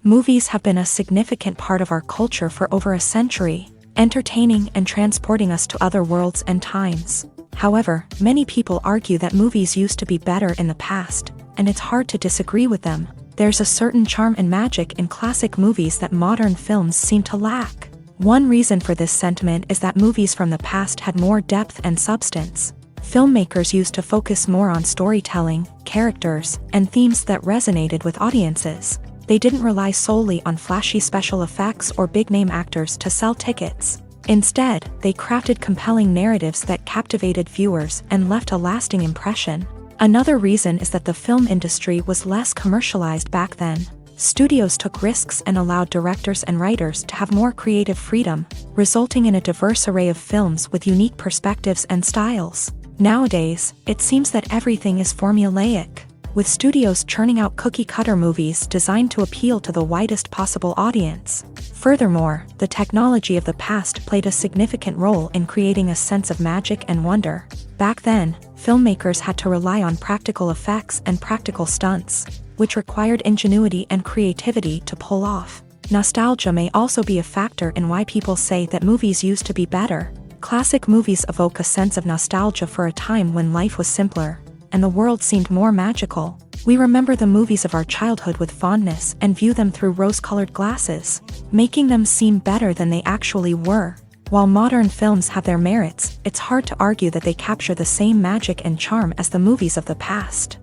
Movies have been a significant part of our culture for over a century, entertaining and transporting us to other worlds and times. However, many people argue that movies used to be better in the past, and it's hard to disagree with them. There's a certain charm and magic in classic movies that modern films seem to lack. One reason for this sentiment is that movies from the past had more depth and substance. Filmmakers used to focus more on storytelling, characters, and themes that resonated with audiences. They didn't rely solely on flashy special effects or big-name actors to sell tickets. Instead, they crafted compelling narratives that captivated viewers and left a lasting impression. Another reason is that the film industry was less commercialized back then. Studios took risks and allowed directors and writers to have more creative freedom, resulting in a diverse array of films with unique perspectives and styles. Nowadays, it seems that everything is formulaic, with studios churning out cookie-cutter movies designed to appeal to the widest possible audience. Furthermore, the technology of the past played a significant role in creating a sense of magic and wonder. Back then, filmmakers had to rely on practical effects and practical stunts, which required ingenuity and creativity to pull off. Nostalgia may also be a factor in why people say that movies used to be better. Classic movies evoke a sense of nostalgia for a time when life was simpler, and the world seemed more magical. We remember the movies of our childhood with fondness and view them through rose-colored glasses, making them seem better than they actually were. While modern films have their merits, it's hard to argue that they capture the same magic and charm as the movies of the past.